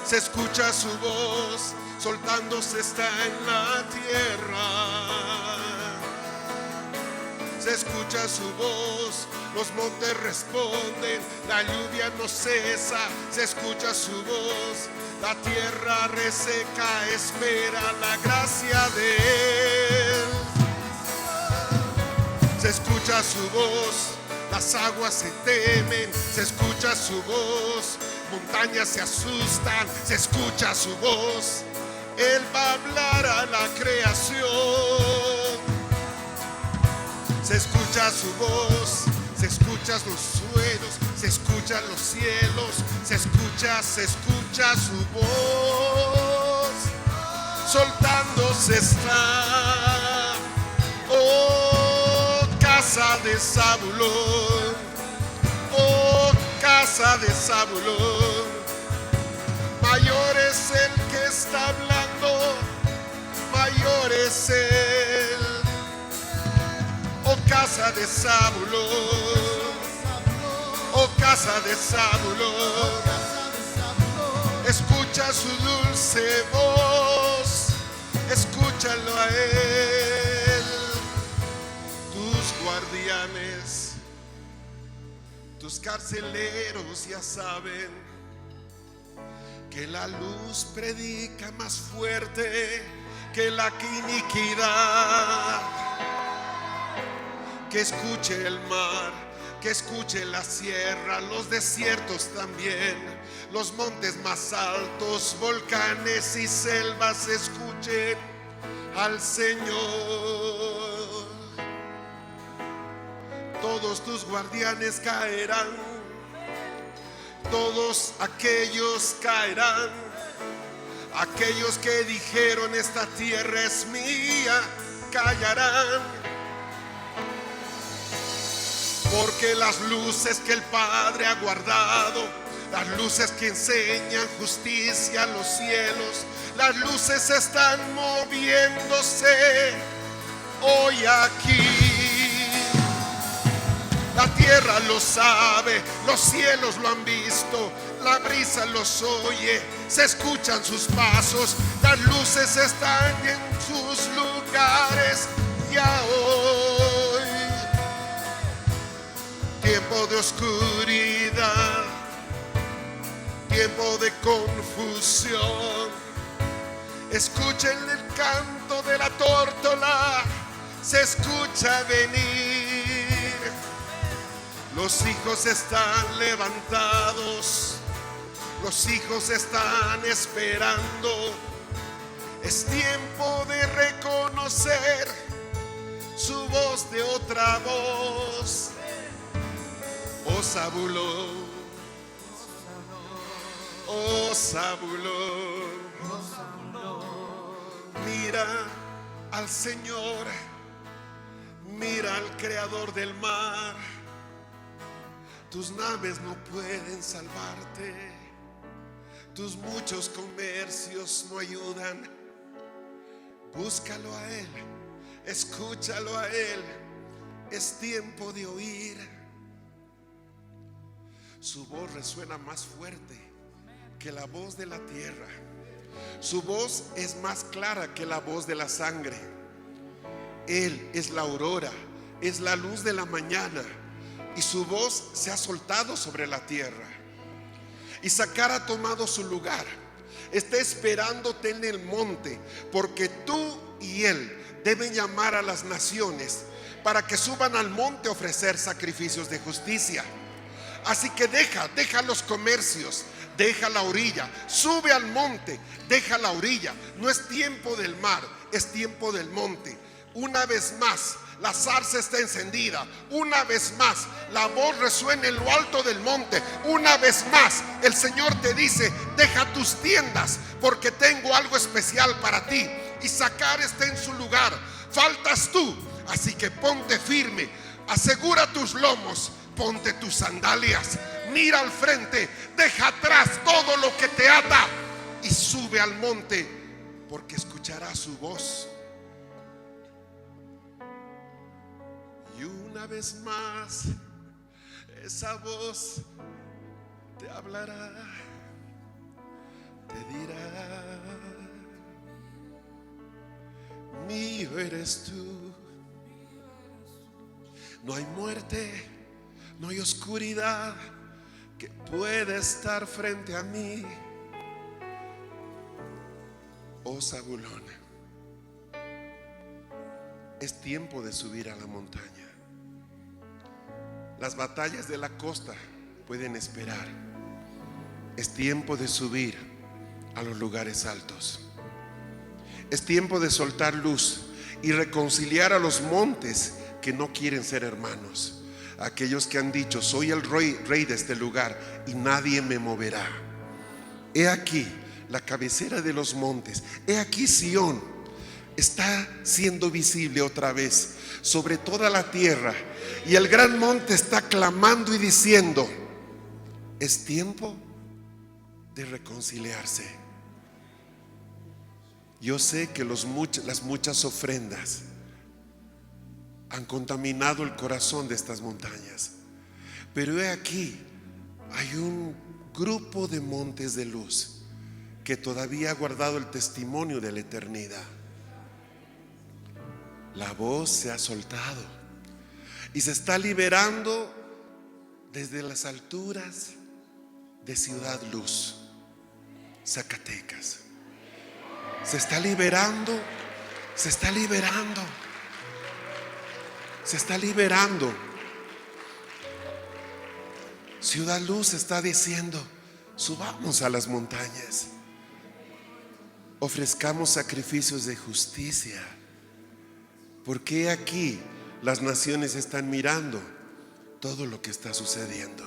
se escucha su voz, soltándose está en la tierra. Se escucha su voz, los montes responden, la lluvia no cesa, se escucha su voz, la tierra reseca espera la gracia de Él. Se escucha su voz, las aguas se temen, se escucha su voz, montañas se asustan, se escucha su voz. Él va a hablar a la creación. Se escucha su voz, se escuchan los suelos, se escuchan los cielos, se escucha su voz, soltándose está. Oh, casa de Zabulón, oh, casa de Zabulón, mayor es el que está hablando, mayor es Él. Oh, casa de Zabulón, oh, casa de Zabulón, escucha su dulce voz, escúchalo a Él. Tus guardianes, tus carceleros ya saben que la luz predica más fuerte que la iniquidad. Que escuche el mar, que escuche la sierra, los desiertos también, los montes más altos, volcanes y selvas, escuchen al Señor. Todos tus guardianes caerán, todos aquellos caerán, aquellos que dijeron esta tierra es mía, callarán. Porque las luces que el Padre ha guardado, las luces que enseñan justicia a los cielos, las luces están moviéndose hoy aquí. La tierra lo sabe, los cielos lo han visto, la brisa los oye, se escuchan sus pasos, las luces están en sus lugares ya hoy. Tiempo de oscuridad, tiempo de confusión. Escuchen el canto de la tórtola, se escucha venir. Los hijos están levantados, los hijos están esperando. Es tiempo de reconocer su voz de otra voz. Oh Zabulón, oh Zabulón, mira al Señor, mira al Creador del mar. Tus naves no pueden salvarte, tus muchos comercios no ayudan. Búscalo a Él, escúchalo a Él, es tiempo de oír. Su voz resuena más fuerte que la voz de la tierra. Su voz es más clara que la voz de la sangre. Él es la aurora, es la luz de la mañana, y su voz se ha soltado sobre la tierra. Isaacar ha tomado su lugar, está esperándote en el monte, porque tú y él deben llamar a las naciones para que suban al monte a ofrecer sacrificios de justicia. Así que deja los comercios, deja la orilla, sube al monte, deja la orilla. No es tiempo del mar, es tiempo del monte. Una vez más, la zarza está encendida. Una vez más, la voz resuena en lo alto del monte. Una vez más, el Señor te dice: deja tus tiendas, porque tengo algo especial para ti. Isaacar está en su lugar, faltas tú. Así que ponte firme, asegura tus lomos, ponte tus sandalias, mira al frente, deja atrás todo lo que te ata y sube al monte, porque escucharás su voz. Y una vez más, esa voz te hablará. te dirá: mío eres tú. No hay muerte, no hay oscuridad que pueda estar frente a mí. Oh Zabulón, es tiempo de subir a la montaña. Las batallas de la costa pueden esperar. Es tiempo de subir a los lugares altos. Es tiempo de soltar luz y reconciliar a los montes que no quieren ser hermanos. Aquellos que han dicho: soy el rey de este lugar y nadie me moverá. He aquí la cabecera de los montes. He aquí Sión está siendo visible otra vez sobre toda la tierra. Y el gran monte está clamando y diciendo: es tiempo de reconciliarse. Yo sé que las muchas ofrendas han contaminado el corazón de estas montañas, pero he aquí hay un grupo de montes de luz que todavía ha guardado el testimonio de la eternidad. La voz se ha soltado y se está liberando desde las alturas de Ciudad Luz, Zacatecas. Se está liberando, se está liberando, se está liberando. Ciudad Luz está diciendo: subamos a las montañas, ofrezcamos sacrificios de justicia, porque aquí las naciones están mirando todo lo que está sucediendo.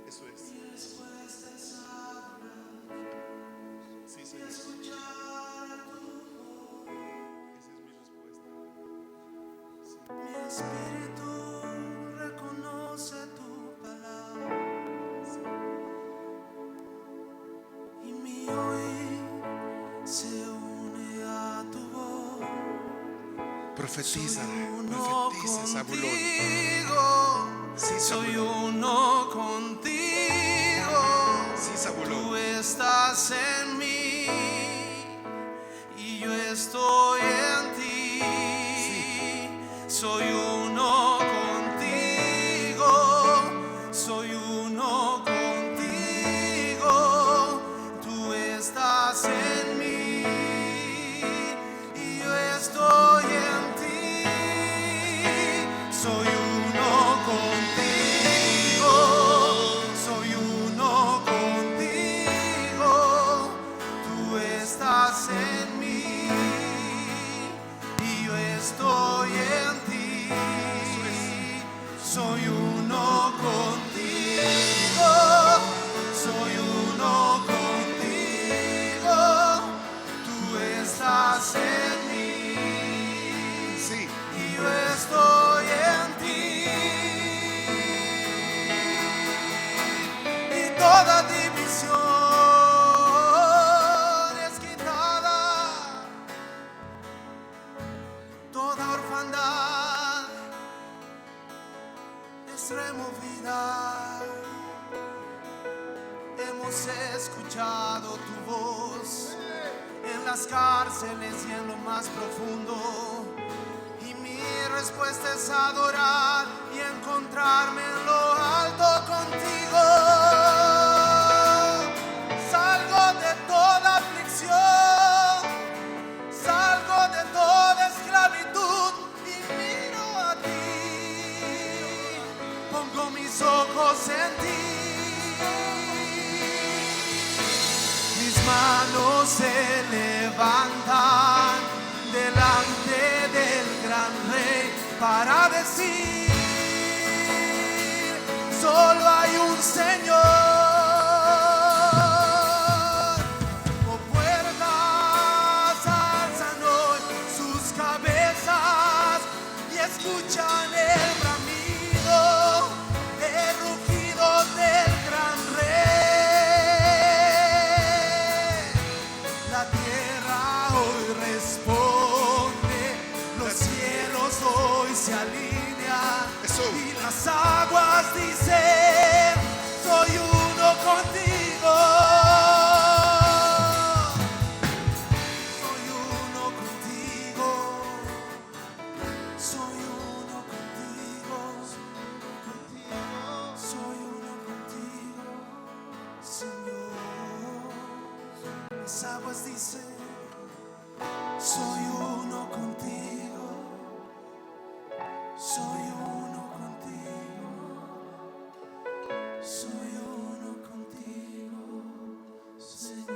Eso es. Sí, Señor. Esa es mi respuesta. Mi espíritu reconoce tu palabra y mi oír se une a tu voz. Profetiza, Uno profetiza, Zabulón. contigo, Sí, soy Zabulón. uno contigo. Sí, Zabulón. Tú estás en mí y yo estoy en ti. Soy uno contigo, soy uno contigo. Tú estás en mí y yo estoy en ti. Soy uno contigo, soy uno contigo. Tú estás en mí y yo estoy en ti. Soy uno contigo, soy uno contigo. Tú estás en mí Sí. y yo estoy en ti. Y toda división es quitada, toda orfandad es removida. Hemos escuchado tu voz en las cárceles y en lo más profundo, y mi respuesta es adorar y encontrarme en lo alto contigo. Salgo de toda aflicción, salgo de toda esclavitud y miro a ti. Pongo mis ojos en ti. Mis manos se levantan delante del gran rey para decir: solo hay un Señor. Oh, puertas alzan hoy sus cabezas y escuchan el bramido, el rugido del gran rey. Señor. Las aguas dicen, soy uno contigo, soy uno contigo, soy uno contigo, Señor.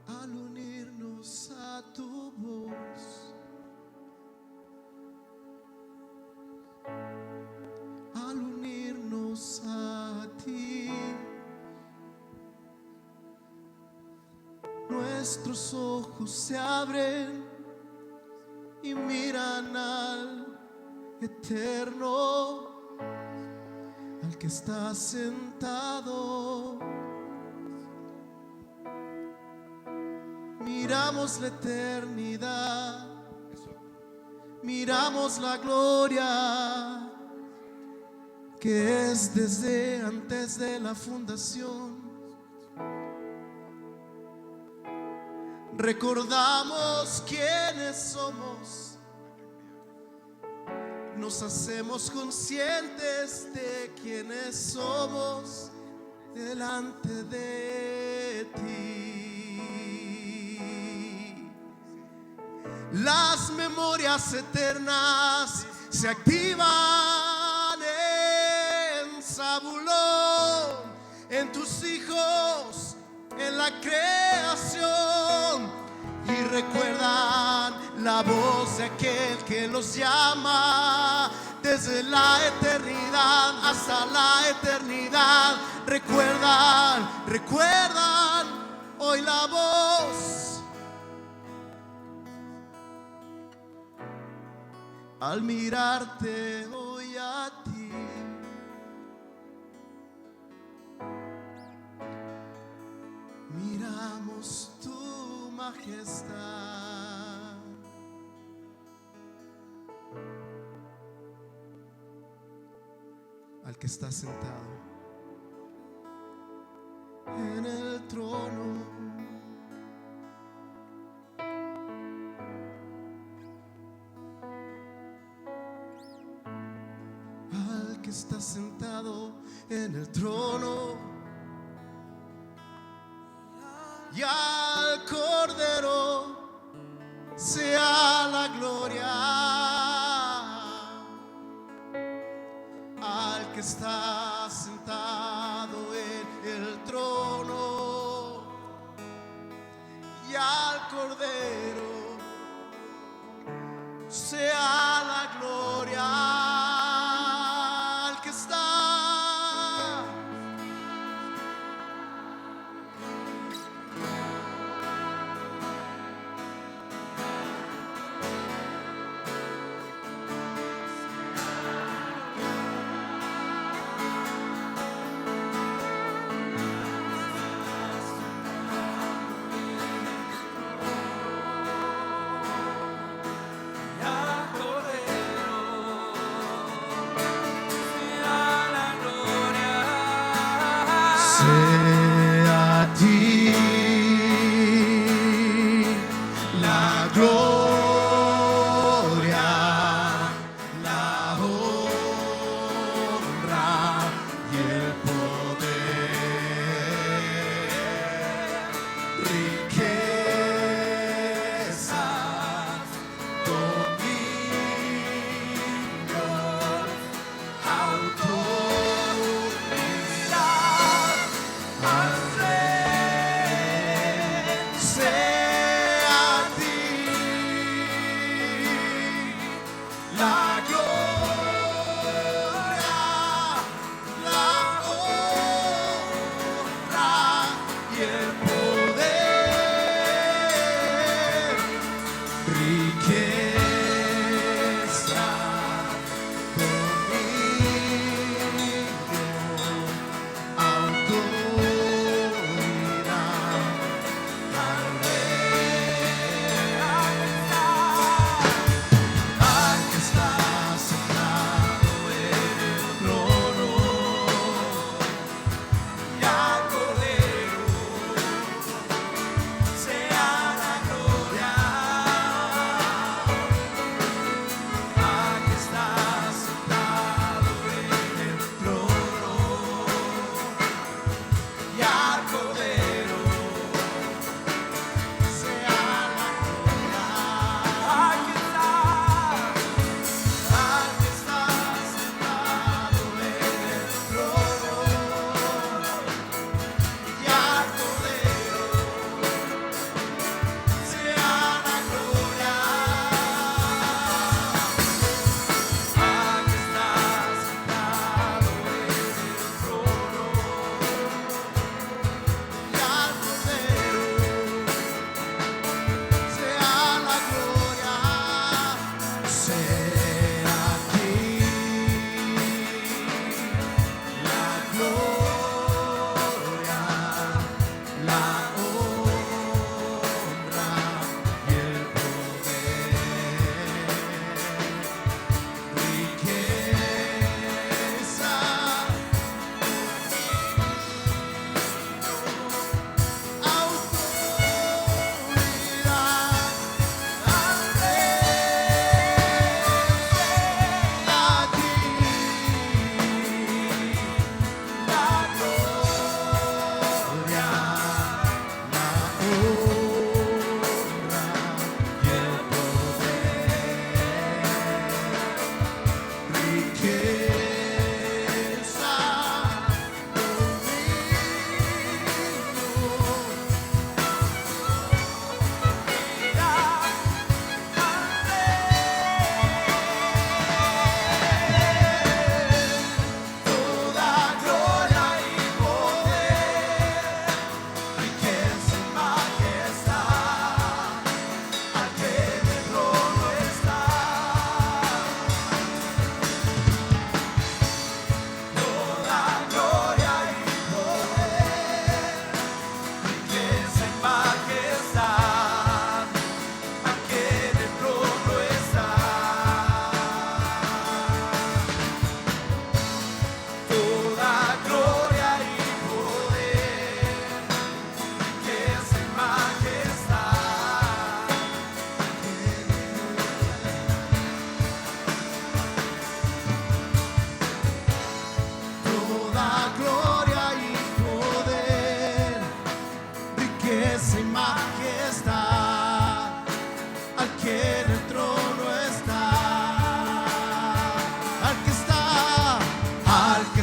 Al unirnos a tu voz, al unirnos a ti, nuestros ojos se abren y miran al eterno, al que está sentado. Miramos la eternidad, miramos la gloria que es desde antes de la fundación. Recordamos quiénes somos, nos hacemos conscientes de quiénes somos delante de ti. Las memorias eternas se activan en Zabulón, en tus hijos, en la creación, y recuerdan la voz de aquel que los llama desde la eternidad hasta la eternidad. Recuerdan hoy la voz. Al mirarte hoy a ti, miramos tu majestad. Al que está sentado en el trono, al que está sentado en el trono, y al Cordero sea la gloria, al que está sentado en el trono, y al Cordero sea la gloria.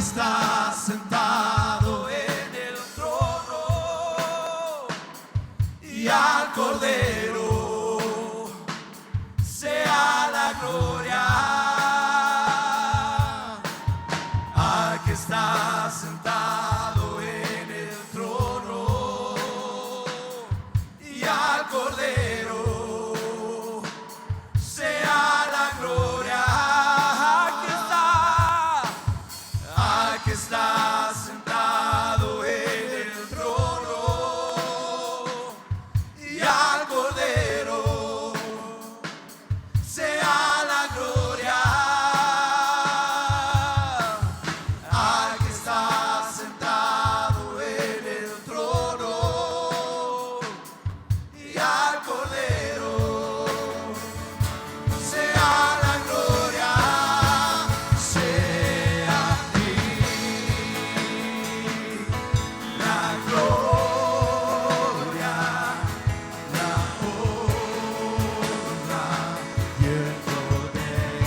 estás sentado en el trono y al Cordero sea la gloria. Al que está sentado en el trono y al Cordero sea la gloria. Al que está sentado en el trono y al Cordero sea la gloria. Al que está sentado en el trono y al Cordero sea la gloria. Sea a ti la gloria, la honra y el poder,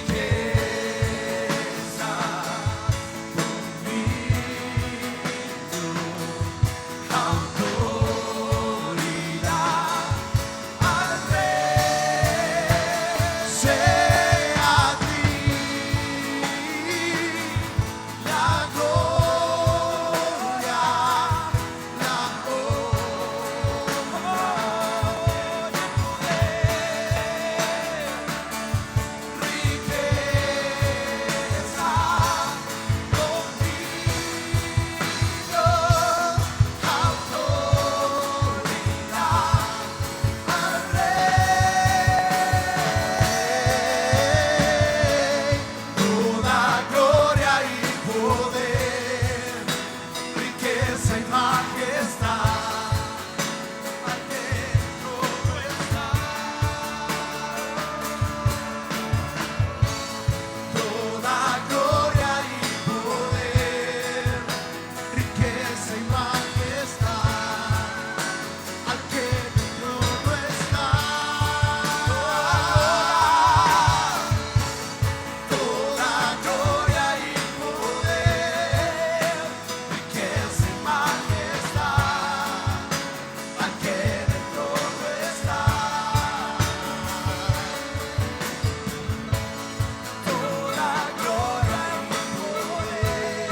riqueza, dominio, autoridad al Rey. Sea a ti la gloria, la honra y el poder, riqueza, dominio, autoridad al Rey. Toda gloria y poder, riqueza y majestad al que en el trono está. Toda gloria y poder, riqueza y majestad al que en el trono está. Toda gloria y poder, riqueza y majestad al que en el trono está. Toda gloria y poder,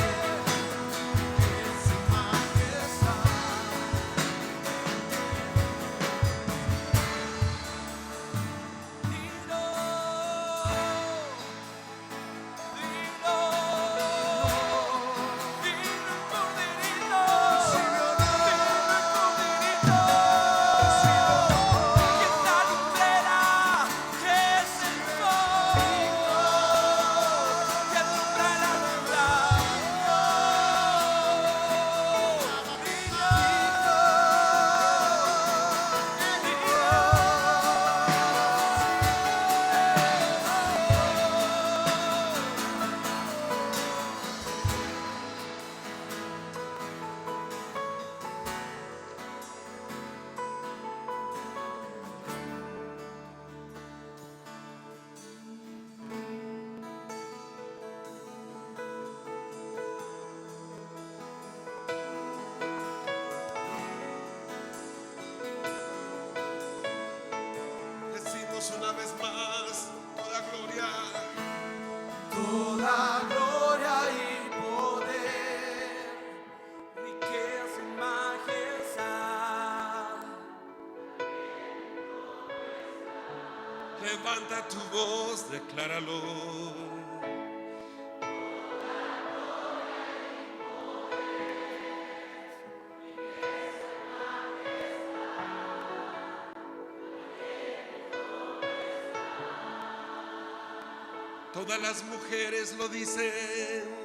riqueza y majestad. Decimos una vez más, toda gloria, Toda gloria y poder, riqueza y majestad. levanta tu voz, decláralo. Todas las mujeres lo dicen.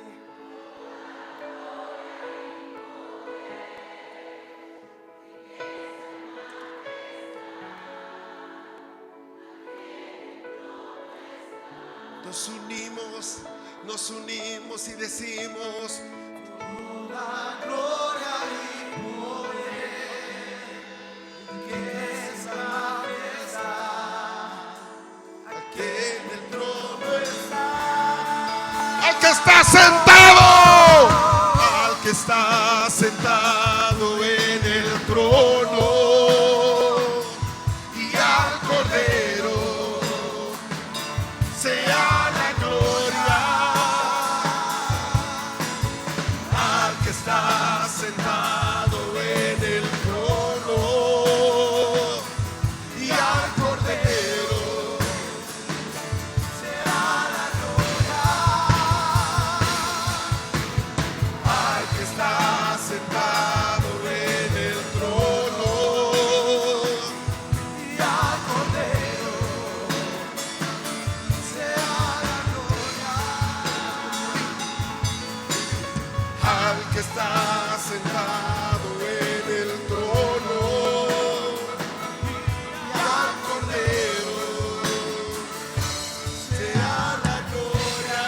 Nos unimos y decimos: Toda gloria y poder, riqueza y majestad, al que en el trono está. sentado, al que está sentado en el trono y al Cordero sea la gloria, al que está sentado en el trono y al Cordero sea la gloria, al que está sentado en el trono y al Cordero sea la gloria, al que está sentado en el trono y al Cordero sea la gloria.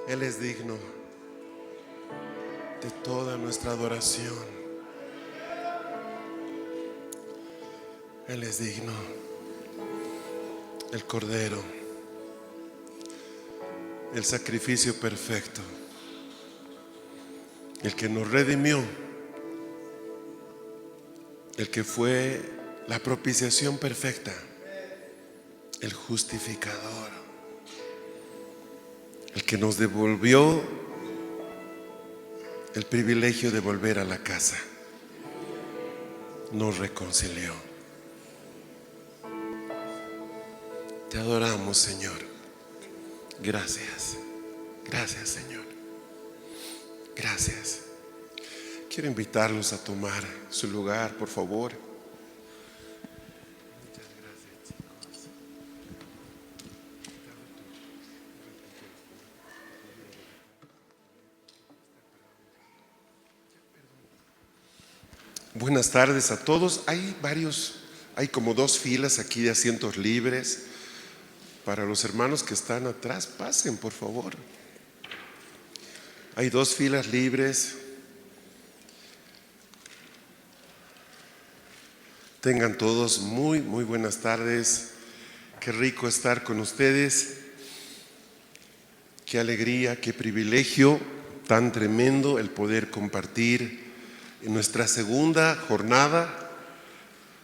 Él es digno de toda nuestra adoración. Él es digno. El Cordero, el sacrificio perfecto, el que nos redimió, el que fue la propiciación perfecta, el justificador, el que nos devolvió el privilegio de volver a la casa, nos reconcilió. Te adoramos, Señor. Gracias. Gracias, Señor. Gracias. Quiero invitarlos a tomar su lugar, por favor. Muchas gracias, chicos. Buenas tardes a todos. Hay como 2 filas aquí de asientos libres. Para los hermanos que están atrás, pasen, por favor. Hay 2 filas libres. Tengan todos muy buenas tardes. Qué rico estar con ustedes. Qué alegría, qué privilegio tan tremendo el poder compartir en nuestra segunda jornada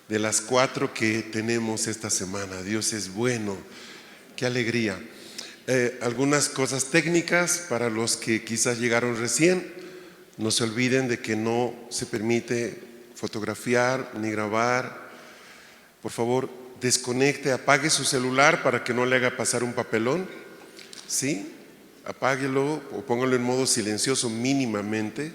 de las 4 que tenemos esta semana. Dios es bueno, qué alegría. Algunas cosas técnicas para los que quizás llegaron recién. No se olviden de que no se permite fotografiar ni grabar. Por favor, desconecte, apague su celular para que no le haga pasar un papelón. ¿Sí? Apáguelo o póngalo en modo silencioso mínimamente.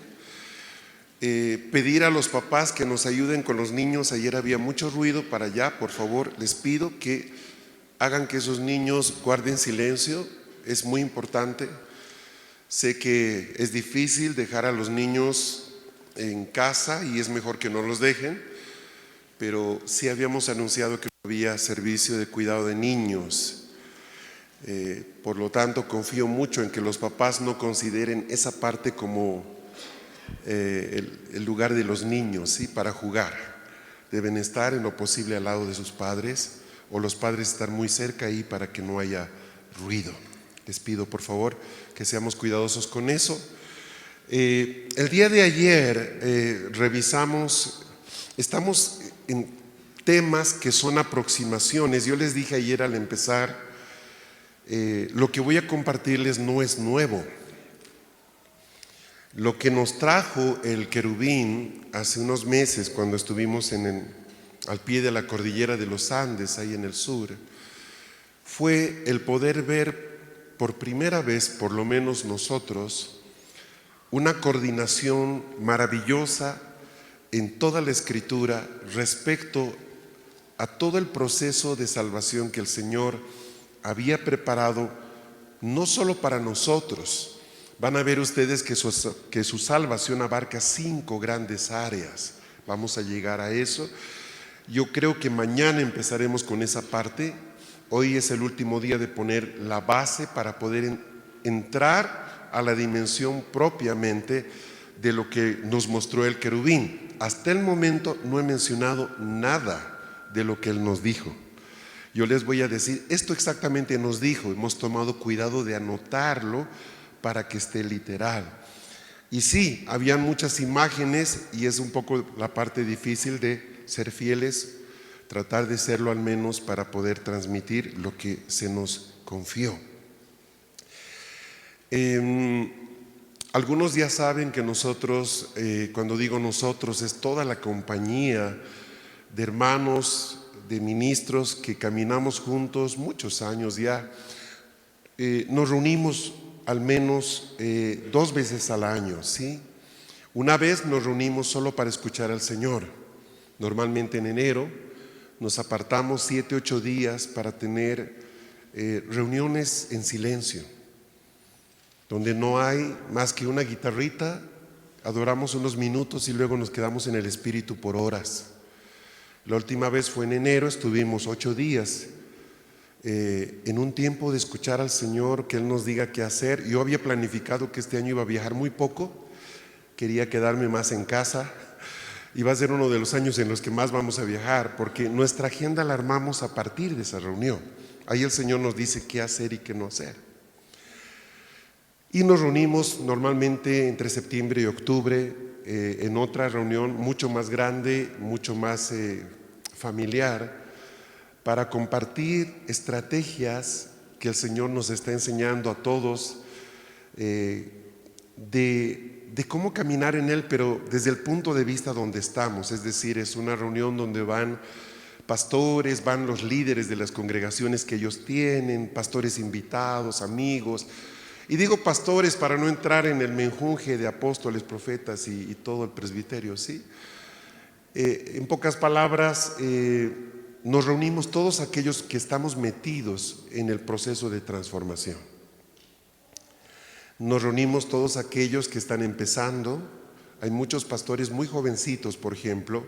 Pedir a los papás que nos ayuden con los niños. Ayer había mucho ruido para allá. Por favor, les pido que hagan que esos niños guarden silencio. Es muy importante. Sé que es difícil dejar a los niños en casa y es mejor que no los dejen, pero sí habíamos anunciado que había servicio de cuidado de niños. Por lo tanto, confío mucho en que los papás no consideren esa parte como el lugar de los niños, ¿sí? Para jugar. Deben estar en lo posible al lado de sus padres, o los padres estar muy cerca ahí para que no haya ruido. Les pido por favor que seamos cuidadosos con eso. El día de ayer estamos en temas que son aproximaciones. Yo les dije ayer al empezar, lo que voy a compartirles no es nuevo. Lo que nos trajo el querubín hace unos meses cuando estuvimos al pie de la cordillera de los Andes, ahí en el sur, fue el poder ver por primera vez, por lo menos nosotros, una coordinación maravillosa en toda la Escritura respecto a todo el proceso de salvación que el Señor había preparado, no solo para nosotros. Van a ver ustedes que su salvación abarca 5 grandes áreas. Vamos a llegar a eso. Yo creo que mañana empezaremos con esa parte. Hoy es el último día de poner la base para poder entrar a la dimensión propiamente de lo que nos mostró el querubín. Hasta el momento no he mencionado nada de lo que él nos dijo. Yo les voy a decir, esto exactamente nos dijo. Hemos tomado cuidado de anotarlo para que esté literal. Y sí, habían muchas imágenes y es un poco la parte difícil de ser fieles, tratar de serlo al menos para poder transmitir lo que se nos confió. Algunos ya saben que nosotros, cuando digo nosotros, es toda la compañía de hermanos, de ministros que caminamos juntos muchos años ya. Nos reunimos al menos 2 veces al año, ¿sí? Una vez nos reunimos solo para escuchar al Señor. Normalmente en enero nos apartamos 7, 8 días para tener reuniones en silencio, donde no hay más que una guitarrita, adoramos unos minutos y luego nos quedamos en el Espíritu por horas. La última vez fue en enero, estuvimos 8 días en un tiempo de escuchar al Señor, que Él nos diga qué hacer. Yo había planificado que este año iba a viajar muy poco, quería quedarme más en casa, y va a ser uno de los años en los que más vamos a viajar, porque nuestra agenda la armamos a partir de esa reunión. Ahí el Señor nos dice qué hacer y qué no hacer. Y nos reunimos normalmente entre septiembre y octubre en otra reunión mucho más grande, mucho más familiar, para compartir estrategias que el Señor nos está enseñando a todos de cómo caminar en Él, pero desde el punto de vista donde estamos. Es decir, es una reunión donde van pastores, van los líderes de las congregaciones que ellos tienen, pastores invitados, amigos. Y digo pastores para no entrar en el menjunje de apóstoles, profetas y todo el presbiterio, ¿sí? En pocas palabras, nos reunimos todos aquellos que estamos metidos en el proceso de transformación. Nos reunimos todos aquellos que están empezando. Hay muchos pastores muy jovencitos, por ejemplo,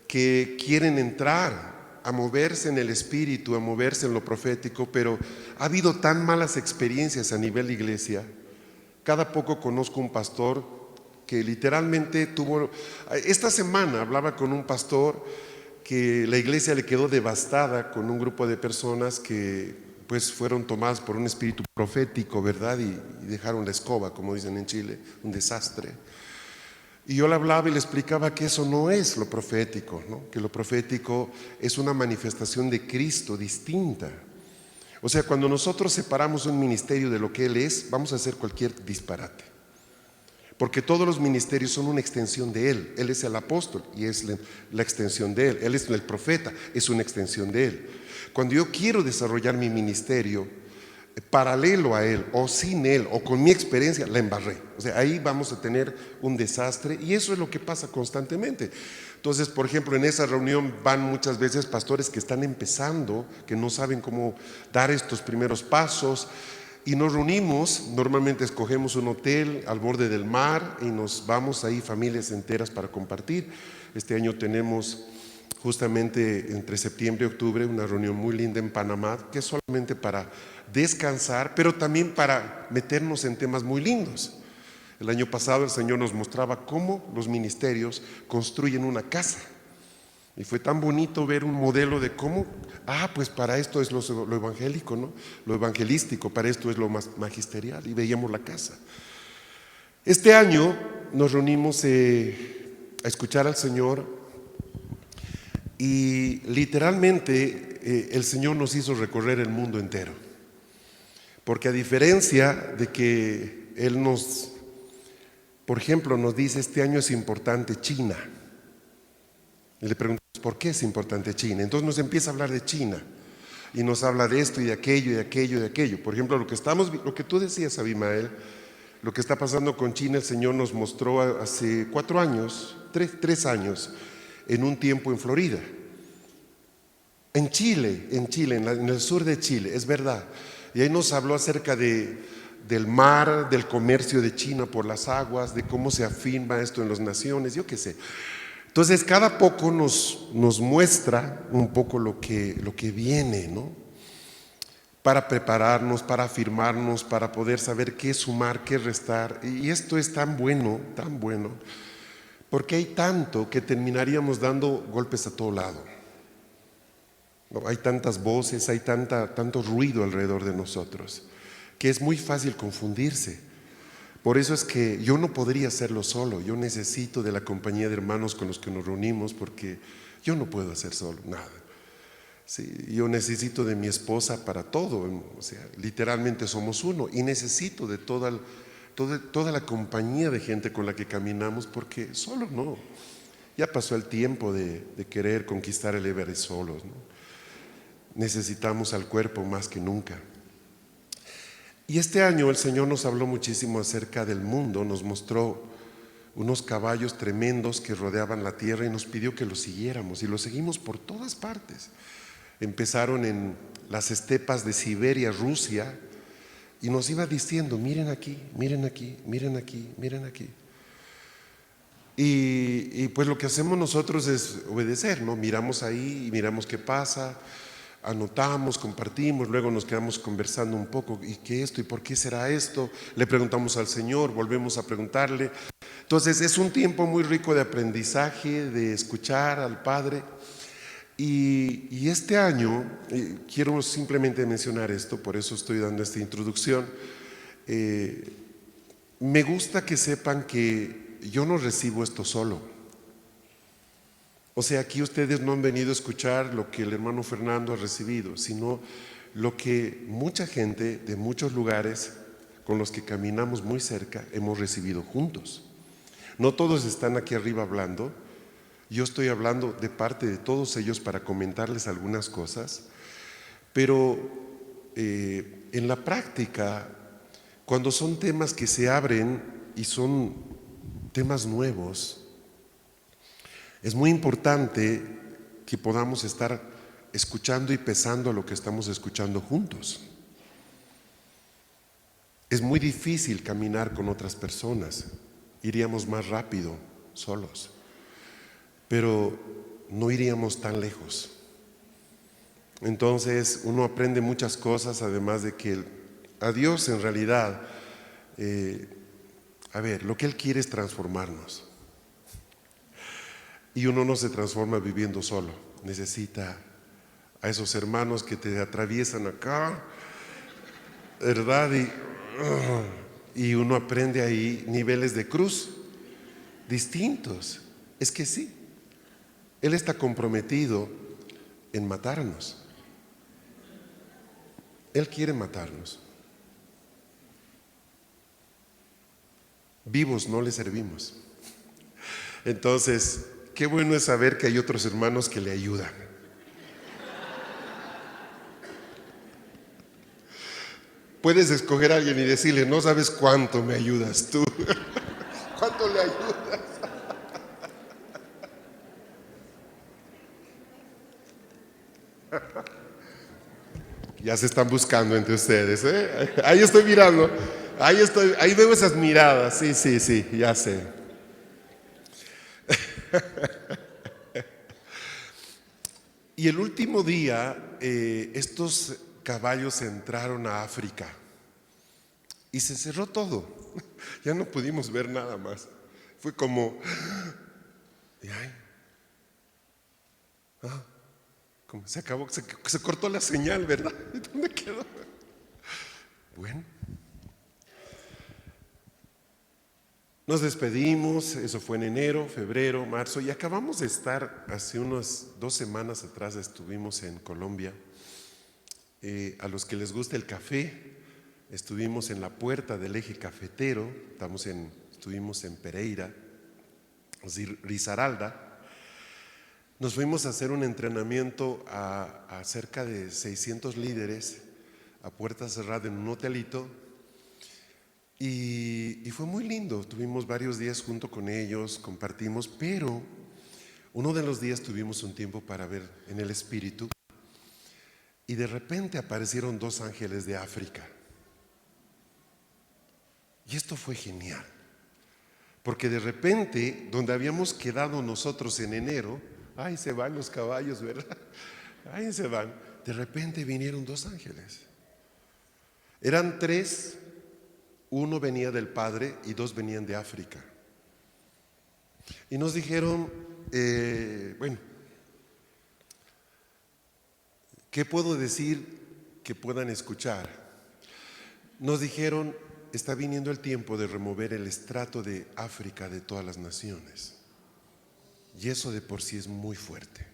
que quieren entrar a moverse en el espíritu, a moverse en lo profético, pero ha habido tan malas experiencias a nivel de iglesia. Cada poco conozco un pastor que literalmente tuvo... Esta semana hablaba con un pastor que la iglesia le quedó devastada con un grupo de personas que pues fueron tomadas por un espíritu profético, ¿verdad? Y dejaron la escoba, como dicen en Chile, un desastre. Y yo le hablaba y le explicaba que eso no es lo profético, ¿no? Que lo profético es una manifestación de Cristo distinta. O sea, cuando nosotros separamos un ministerio de lo que Él es, vamos a hacer cualquier disparate. Porque todos los ministerios son una extensión de Él. Él es el apóstol y es la extensión de Él. Él es el profeta, es una extensión de Él. Cuando yo quiero desarrollar mi ministerio paralelo a Él o sin Él o con mi experiencia, la embarré. O sea, ahí vamos a tener un desastre y eso es lo que pasa constantemente. Entonces, por ejemplo, en esa reunión van muchas veces pastores que están empezando, que no saben cómo dar estos primeros pasos. Y nos reunimos, normalmente escogemos un hotel al borde del mar y nos vamos ahí familias enteras para compartir. Este año tenemos justamente entre septiembre y octubre una reunión muy linda en Panamá, que es solamente para descansar, pero también para meternos en temas muy lindos. El año pasado el Señor nos mostraba cómo los ministerios construyen una casa. Y fue tan bonito ver un modelo de cómo, pues para esto es lo evangélico, ¿no? Lo evangelístico, para esto es lo más magisterial. Y veíamos la casa. Este año nos reunimos a escuchar al Señor y literalmente el Señor nos hizo recorrer el mundo entero. Porque a diferencia de que Él nos, por ejemplo, nos dice este año es importante China. Y le preguntamos, ¿por qué es importante China? Entonces nos empieza a hablar de China y nos habla de esto y de aquello y de aquello y de aquello. Por ejemplo, lo que tú decías, Abimael, lo que está pasando con China, el Señor nos mostró hace 4 años, 3 años, en un tiempo en Florida. En Chile, en el sur de Chile, es verdad. Y ahí nos habló acerca del mar, del comercio de China por las aguas, de cómo se afirma esto en las naciones, yo qué sé. Entonces cada poco nos muestra un poco lo que viene, ¿no? Para prepararnos, para afirmarnos, para poder saber qué sumar, qué restar. Y esto es tan bueno, porque hay tanto que terminaríamos dando golpes a todo lado. ¿No? Hay tantas voces, hay tanto ruido alrededor de nosotros, que es muy fácil confundirse. Por eso es que yo no podría hacerlo solo, yo necesito de la compañía de hermanos con los que nos reunimos, porque yo no puedo hacer solo nada. Sí, yo necesito de mi esposa para todo, o sea, literalmente somos uno, y necesito de toda la compañía de gente con la que caminamos, porque solo no. Ya pasó el tiempo de querer conquistar el Everest solos, ¿no? Necesitamos al cuerpo más que nunca. Y este año el Señor nos habló muchísimo acerca del mundo, nos mostró unos caballos tremendos que rodeaban la tierra y nos pidió que los siguiéramos y los seguimos por todas partes. Empezaron en las estepas de Siberia, Rusia, y nos iba diciendo, miren aquí, miren aquí, miren aquí, miren aquí. Y pues lo que hacemos nosotros es obedecer, ¿no? Miramos ahí y miramos qué pasa. Anotamos, compartimos, luego nos quedamos conversando un poco, ¿y qué esto? ¿Y por qué será esto? Le preguntamos al Señor, volvemos a preguntarle. Entonces es un tiempo muy rico de aprendizaje, de escuchar al Padre. Y este año, quiero simplemente mencionar esto, por eso estoy dando esta introducción. Me gusta que sepan que yo no recibo esto solo. O sea, aquí ustedes no han venido a escuchar lo que el hermano Fernando ha recibido, sino lo que mucha gente de muchos lugares con los que caminamos muy cerca hemos recibido juntos. No todos están aquí arriba hablando. Yo estoy hablando de parte de todos ellos para comentarles algunas cosas, pero en la práctica, cuando son temas que se abren y son temas nuevos, es muy importante que podamos estar escuchando y pesando lo que estamos escuchando juntos. Es muy difícil caminar con otras personas, iríamos más rápido solos, pero no iríamos tan lejos. Entonces uno aprende muchas cosas, además de que a Dios en realidad, lo que Él quiere es transformarnos. Y uno no se transforma viviendo solo, necesita a esos hermanos que te atraviesan acá, ¿verdad? Y uno aprende ahí niveles de cruz distintos. Es que sí, Él está comprometido en matarnos. Él quiere matarnos. Vivos no le servimos. Entonces, qué bueno es saber que hay otros hermanos que le ayudan. Puedes escoger a alguien y decirle, no sabes cuánto me ayudas tú. ¿Cuánto le ayudas? Ya se están buscando entre ustedes, ¿eh? Ahí estoy mirando. Ahí veo esas miradas. Sí, ya sé. Y el último día, estos caballos entraron a África y se cerró todo. Ya no pudimos ver nada más. Fue como, como se acabó, se cortó la señal, ¿verdad? ¿Dónde quedó? Bueno, nos despedimos, eso fue en enero, febrero, marzo, y acabamos de estar, hace unas 2 semanas atrás estuvimos en Colombia. A los que les gusta el café, estuvimos en la puerta del eje cafetero, estuvimos en Pereira, Risaralda. Nos fuimos a hacer un entrenamiento a cerca de 600 líderes a puerta cerrada en un hotelito. Y fue muy lindo, tuvimos varios días junto con ellos, compartimos, pero uno de los días tuvimos un tiempo para ver en el espíritu y de repente aparecieron 2 ángeles de África. Y esto fue genial, porque de repente, donde habíamos quedado nosotros en enero, ahí se van los caballos, ¿verdad? Ahí se van. De repente vinieron 2 ángeles. Eran 3. Uno venía del Padre y 2 venían de África. Y nos dijeron, bueno, ¿qué puedo decir que puedan escuchar? Nos dijeron, está viniendo el tiempo de remover el estrato de África de todas las naciones. Y eso de por sí es muy fuerte.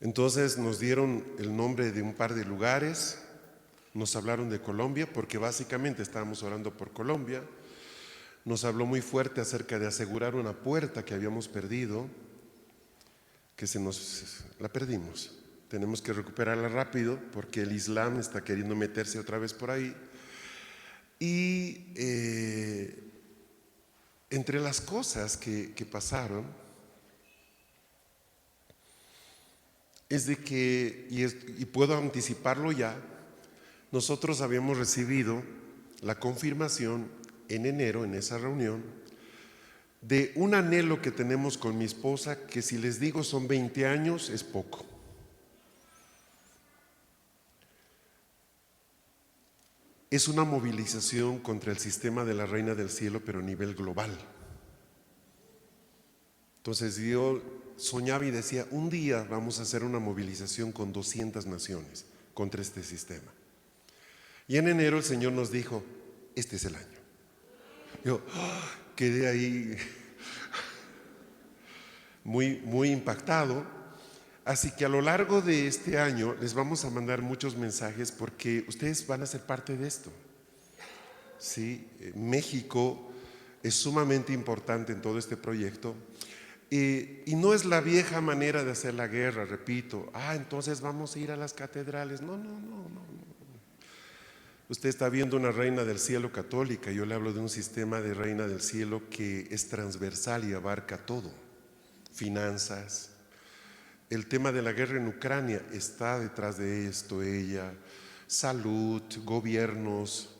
Entonces nos dieron el nombre de un par de lugares. Nos hablaron de Colombia porque básicamente estábamos orando por Colombia. Nos habló muy fuerte acerca de asegurar una puerta que habíamos perdido, que la perdimos. Tenemos que recuperarla rápido porque el Islam está queriendo meterse otra vez por ahí. Y entre las cosas que pasaron es de que, y puedo anticiparlo ya, nosotros habíamos recibido la confirmación en enero, en esa reunión, de un anhelo que tenemos con mi esposa, que si les digo son 20 años, es poco. Es una movilización contra el sistema de la Reina del Cielo, pero a nivel global. Entonces yo soñaba y decía, un día vamos a hacer una movilización con 200 naciones contra este sistema. Y en enero el Señor nos dijo, este es el año. Yo quedé ahí muy impactado. Así que a lo largo de este año les vamos a mandar muchos mensajes porque ustedes van a ser parte de esto. ¿Sí? México es sumamente importante en todo este proyecto. Y no es la vieja manera de hacer la guerra, repito. Entonces vamos a ir a las catedrales. No. Usted está viendo una reina del cielo católica. Yo le hablo de un sistema de reina del cielo que es transversal y abarca todo. Finanzas. El tema de la guerra en Ucrania está detrás de esto, ella. Salud, gobiernos.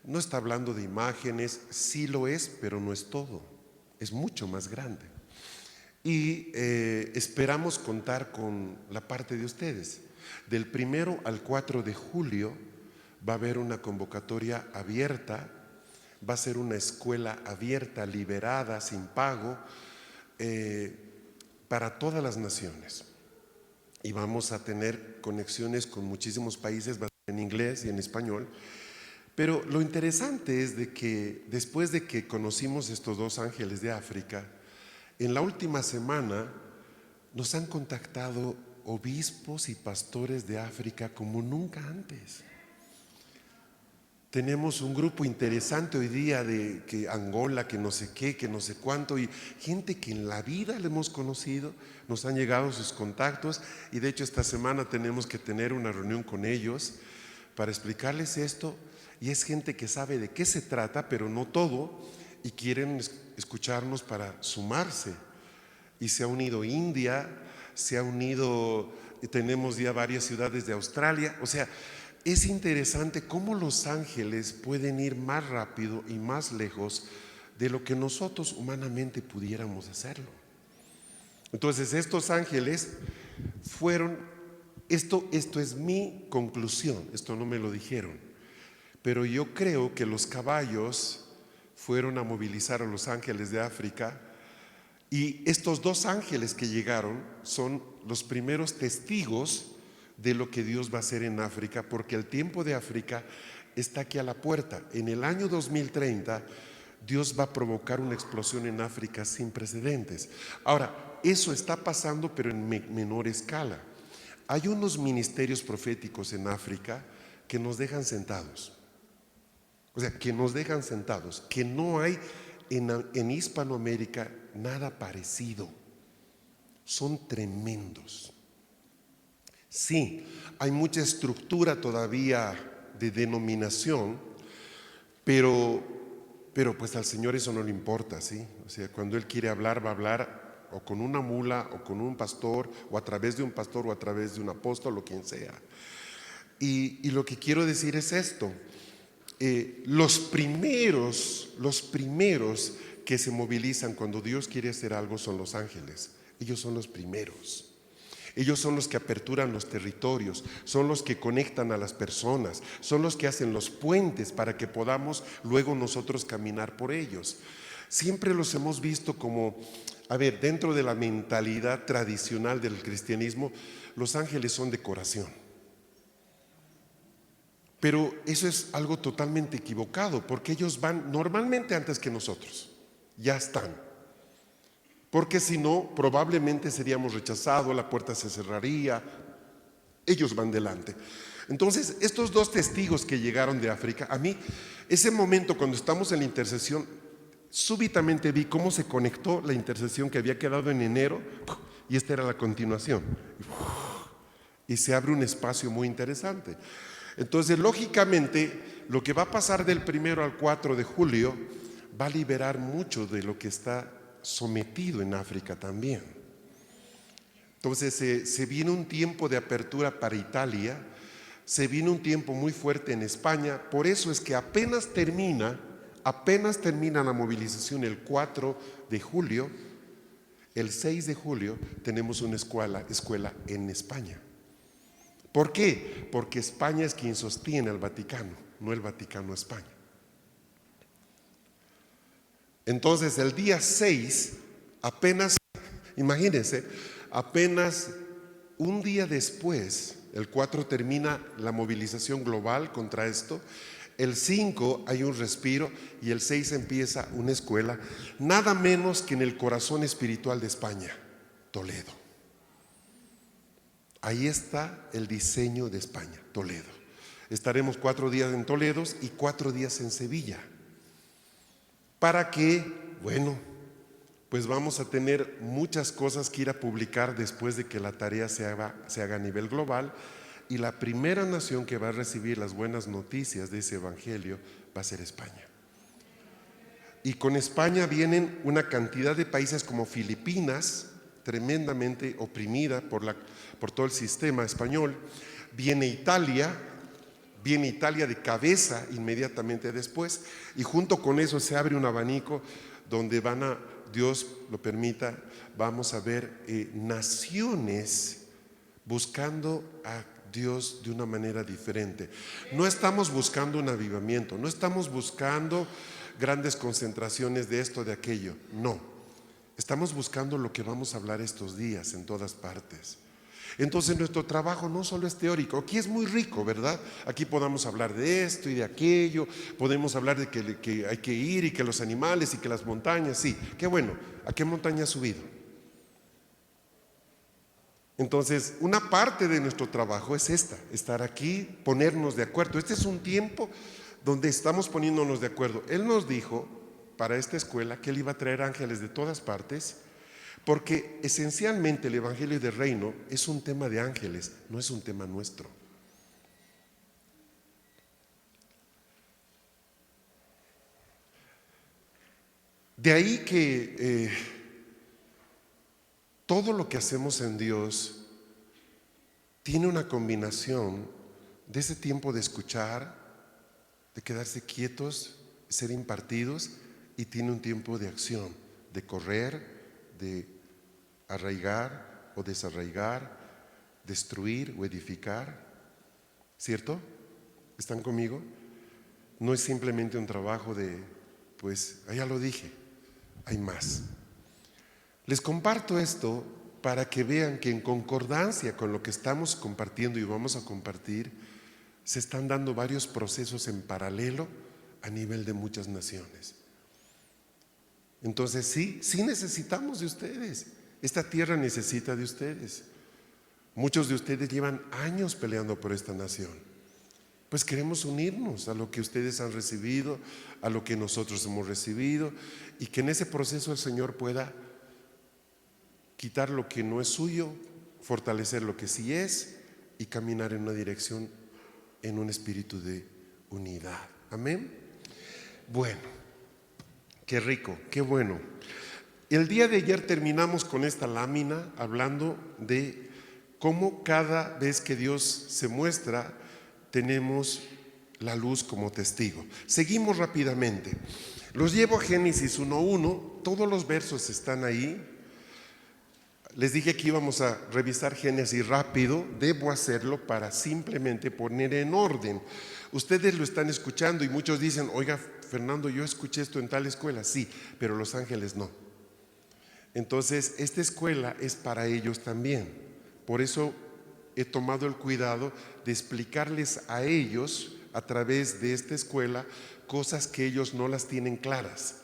No está hablando de imágenes, sí lo es, pero no es todo. Es mucho más grande. Y esperamos contar con la parte de ustedes. Del 1 al 4 de julio va a haber una convocatoria abierta, va a ser una escuela abierta, liberada, sin pago, para todas las naciones. y vamos a tener conexiones con muchísimos países en inglés y en español. Pero lo interesante es de que después de que conocimos estos dos ángeles de África, en la última semana nos han contactado obispos y pastores de África como nunca antes. Tenemos un grupo interesante hoy día de que Angola, que no sé qué, que no sé cuánto, y gente que en la vida le hemos conocido, nos han llegado sus contactos, y de hecho esta semana tenemos que tener una reunión con ellos para explicarles esto. Y es gente que sabe de qué se trata, pero no todo, y quieren escucharnos para sumarse. Y se ha unido India, se ha unido, tenemos ya varias ciudades de Australia. O sea, es interesante cómo los ángeles pueden ir más rápido y más lejos de lo que nosotros humanamente pudiéramos hacerlo. Entonces estos ángeles fueron, esto es mi conclusión, esto no me lo dijeron. Pero yo creo que los caballos fueron a movilizar a los ángeles de África, y estos dos ángeles que llegaron son los primeros testigos de lo que Dios va a hacer en África, porque el tiempo de África está aquí a la puerta. En el año 2030 Dios va a provocar una explosión en África sin precedentes. Ahora, eso está pasando, pero en menor escala. Hay unos ministerios proféticos en África que nos dejan sentados. O sea, que nos dejan sentados, que no hay en Hispanoamérica nada parecido. Son tremendos. Sí, hay mucha estructura todavía de denominación, pero pues al Señor eso no le importa, ¿sí? O sea, cuando Él quiere hablar, va a hablar o con una mula, o con un pastor, o a través de un pastor, o a través de un apóstol, o quien sea. Y lo que quiero decir es esto. Los primeros que se movilizan cuando Dios quiere hacer algo son los ángeles. Ellos son los primeros. Ellos son los que aperturan los territorios, son los que conectan a las personas, son los que hacen los puentes para que podamos luego nosotros caminar por ellos. Siempre los hemos visto como, dentro de la mentalidad tradicional del cristianismo, los ángeles son decoración. Pero eso es algo totalmente equivocado, porque ellos van normalmente antes que nosotros, ya están. Porque si no, probablemente seríamos rechazados, la puerta se cerraría, ellos van delante. Entonces, estos dos testigos que llegaron de África, a mí, ese momento cuando estamos en la intercesión, súbitamente vi cómo se conectó la intercesión que había quedado en enero, y esta era la continuación. Y se abre un espacio muy interesante. Entonces, lógicamente, lo que va a pasar del 1 al 4 de julio va a liberar mucho de lo que está sometido en África también. Entonces, se viene un tiempo de apertura para Italia, se viene un tiempo muy fuerte en España. Por eso es que apenas termina la movilización el 4 de julio, el 6 de julio tenemos una escuela en España. ¿Por qué? Porque España es quien sostiene al Vaticano, no el Vaticano a España. Entonces el día 6, imagínense, apenas un día después, el 4 termina la movilización global contra esto, el 5 hay un respiro y el 6 empieza una escuela, nada menos que en el corazón espiritual de España, Toledo. Ahí está el diseño de España, Toledo. Estaremos 4 días en Toledo y 4 días en Sevilla. Para que, pues vamos a tener muchas cosas que ir a publicar después de que la tarea se haga a nivel global. Y la primera nación que va a recibir las buenas noticias de ese evangelio va a ser España. Y con España vienen una cantidad de países como Filipinas, tremendamente oprimida por todo el sistema español. Viene Italia de cabeza inmediatamente después, y junto con eso se abre un abanico donde Dios lo permita, vamos a ver naciones buscando a Dios de una manera diferente. No estamos buscando un avivamiento, no estamos buscando grandes concentraciones de esto, de aquello, no. Estamos buscando lo que vamos a hablar estos días en todas partes. Entonces nuestro trabajo no solo es teórico, aquí es muy rico, ¿verdad? Aquí podemos hablar de esto y de aquello, podemos hablar de que hay que ir y que los animales y que las montañas, sí, qué bueno. ¿A qué montaña has subido? Entonces, una parte de nuestro trabajo es esta, estar aquí, ponernos de acuerdo. Este es un tiempo donde estamos poniéndonos de acuerdo. Él nos dijo para esta escuela que Él iba a traer ángeles de todas partes, porque esencialmente el Evangelio del Reino es un tema de ángeles, no es un tema nuestro. De ahí que todo lo que hacemos en Dios tiene una combinación de ese tiempo de escuchar, de quedarse quietos, ser impartidos, y tiene un tiempo de acción, de correr, de arraigar o desarraigar, destruir o edificar. ¿Cierto? ¿Están conmigo? No es simplemente un trabajo de, pues, ya lo dije, hay más. Les comparto esto para que vean que en concordancia con lo que estamos compartiendo y vamos a compartir, se están dando varios procesos en paralelo a nivel de muchas naciones. Entonces sí necesitamos de ustedes. Esta tierra necesita de ustedes. Muchos de ustedes llevan años peleando por esta nación. Pues queremos unirnos a lo que ustedes han recibido, a lo que nosotros hemos recibido, y que en ese proceso el Señor pueda quitar lo que no es suyo, fortalecer lo que sí es y caminar en una dirección, en un espíritu de unidad. Amén. Bueno, qué rico, qué bueno. El día de ayer terminamos con esta lámina hablando de cómo cada vez que Dios se muestra, tenemos la luz como testigo. Seguimos rápidamente. Los llevo a Génesis 1:1, todos los versos están ahí. Les dije que íbamos a revisar Génesis rápido, debo hacerlo para simplemente poner en orden. Ustedes lo están escuchando y muchos dicen, oiga, Fernando, yo escuché esto en tal escuela. Sí, pero los ángeles no. Entonces, esta escuela es para ellos también. Por eso he tomado el cuidado de explicarles a ellos, a través de esta escuela, cosas que ellos no las tienen claras.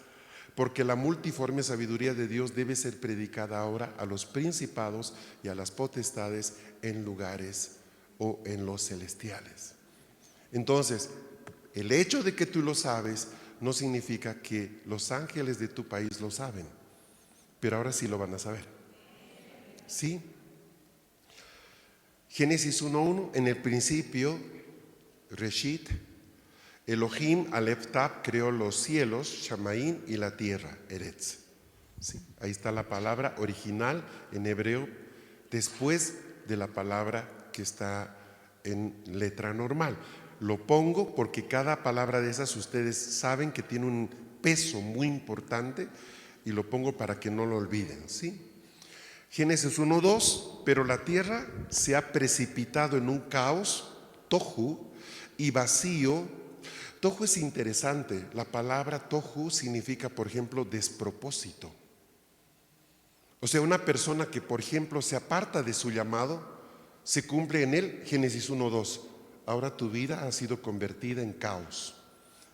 Porque la multiforme sabiduría de Dios debe ser predicada ahora a los principados y a las potestades en lugares o en los celestiales. Entonces, el hecho de que tú lo sabes no significa que los ángeles de tu país lo saben, pero ahora sí lo van a saber. ¿Sí? Génesis 1:1, en el principio, Reshit, Elohim Aleph Tab creó los cielos, Shamaín, y la tierra, Eretz. ¿Sí? Ahí está la palabra original en hebreo, después de la palabra que está en letra normal. Lo pongo porque cada palabra de esas ustedes saben que tiene un peso muy importante, y lo pongo para que no lo olviden. ¿Sí? Génesis 1:2, pero la tierra se ha precipitado en un caos, tohu, y vacío. Tohu es interesante. La palabra tohu significa, por ejemplo, despropósito. O sea, una persona que, por ejemplo, se aparta de su llamado, se cumple en él Génesis 1:2. Ahora tu vida ha sido convertida en caos.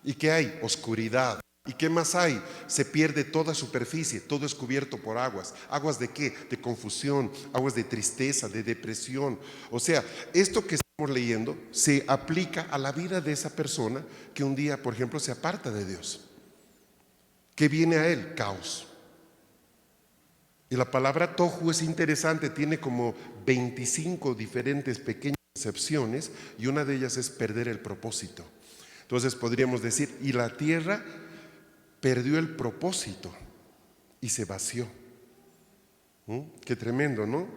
¿Y qué hay? Oscuridad. ¿Y qué más hay? Se pierde toda superficie, todo es cubierto por aguas. ¿Aguas de qué? De confusión, aguas de tristeza, de depresión. O sea, esto que estamos leyendo se aplica a la vida de esa persona que un día, por ejemplo, se aparta de Dios. ¿Qué viene a él? Caos. Y la palabra tohu es interesante, tiene como 25 diferentes pequeñas acepciones, y una de ellas es perder el propósito. Entonces podríamos decir, y la tierra perdió el propósito y se vació. Qué tremendo, ¿no?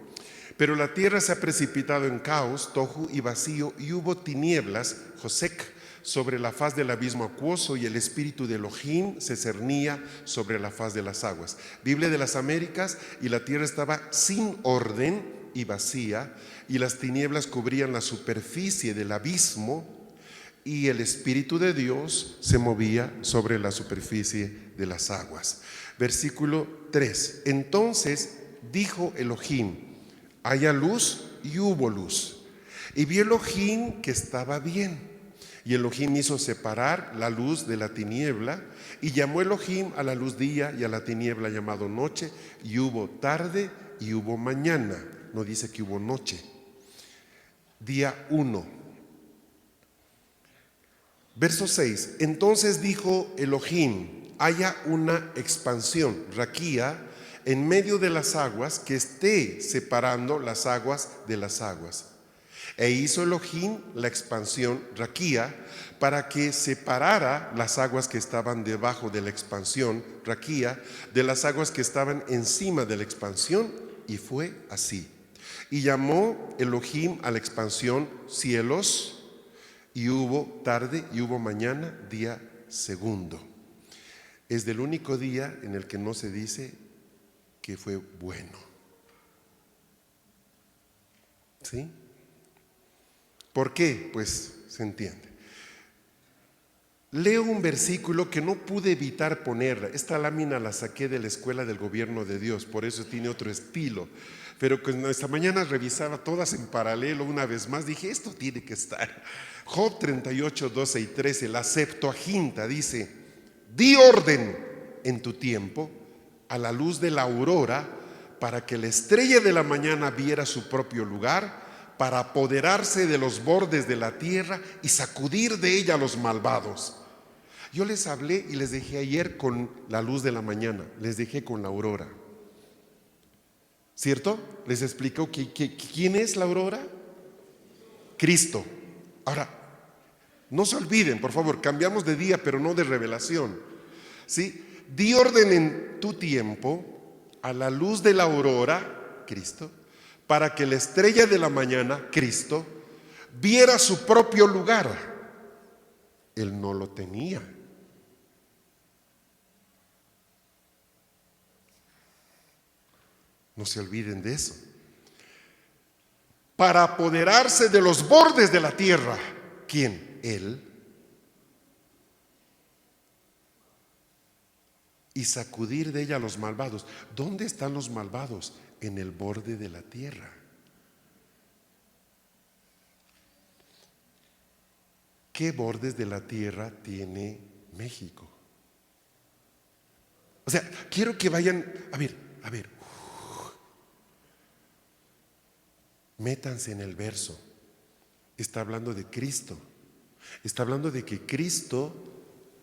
Pero la tierra se ha precipitado en caos, tohu, y vacío, y hubo tinieblas, Josek, sobre la faz del abismo acuoso, y el espíritu de Elohim se cernía sobre la faz de las aguas. Biblia de las Américas. Y la tierra estaba sin orden y vacía, y las tinieblas cubrían la superficie del abismo, y el Espíritu de Dios se movía sobre la superficie de las aguas. Versículo 3. Entonces dijo Elohim, haya luz, y hubo luz. Y vio Elohim que estaba bien. Y Elohim hizo separar la luz de la tiniebla, y llamó Elohim a la luz día y a la tiniebla llamado noche, y hubo tarde y hubo mañana. No dice que hubo noche. Día 1. Verso 6. Entonces dijo Elohim: haya una expansión, raquía, en medio de las aguas, que esté separando las aguas de las aguas. E hizo Elohim la expansión, raquía, para que separara las aguas que estaban debajo de la expansión, raquía, de las aguas que estaban encima de la expansión, y fue así. Y llamó Elohim a la expansión cielos, y hubo tarde y hubo mañana, día segundo. Es del único día en el que no se dice que fue bueno. ¿Sí? ¿Por qué? Pues se entiende. Leo un versículo que no pude evitar ponerla. Esta lámina la saqué de la escuela del gobierno de Dios, por eso tiene otro estilo. Pero cuando esta mañana revisaba todas en paralelo una vez más, dije, esto tiene que estar. Job 38, 12 y 13, la Septuaginta dice: di orden en tu tiempo a la luz de la aurora, para que la estrella de la mañana viera su propio lugar, para apoderarse de los bordes de la tierra y sacudir de ella a los malvados. Yo les hablé y les dejé ayer con la luz de la mañana, les dejé con la aurora, ¿cierto? Les explicó quién es la aurora. Cristo. Ahora, no se olviden, por favor, cambiamos de día, pero no de revelación, ¿sí? Di orden en tu tiempo a la luz de la aurora, Cristo, para que la estrella de la mañana, Cristo, viera su propio lugar. Él no lo tenía. No se olviden de eso. Para apoderarse de los bordes de la tierra. ¿Quién? Él. Y sacudir de ella a los malvados. ¿Dónde están los malvados? En el borde de la tierra. ¿Qué bordes de la tierra tiene México? O sea, quiero que vayan, a ver, métanse en el verso. Está hablando de Cristo. Está hablando de que Cristo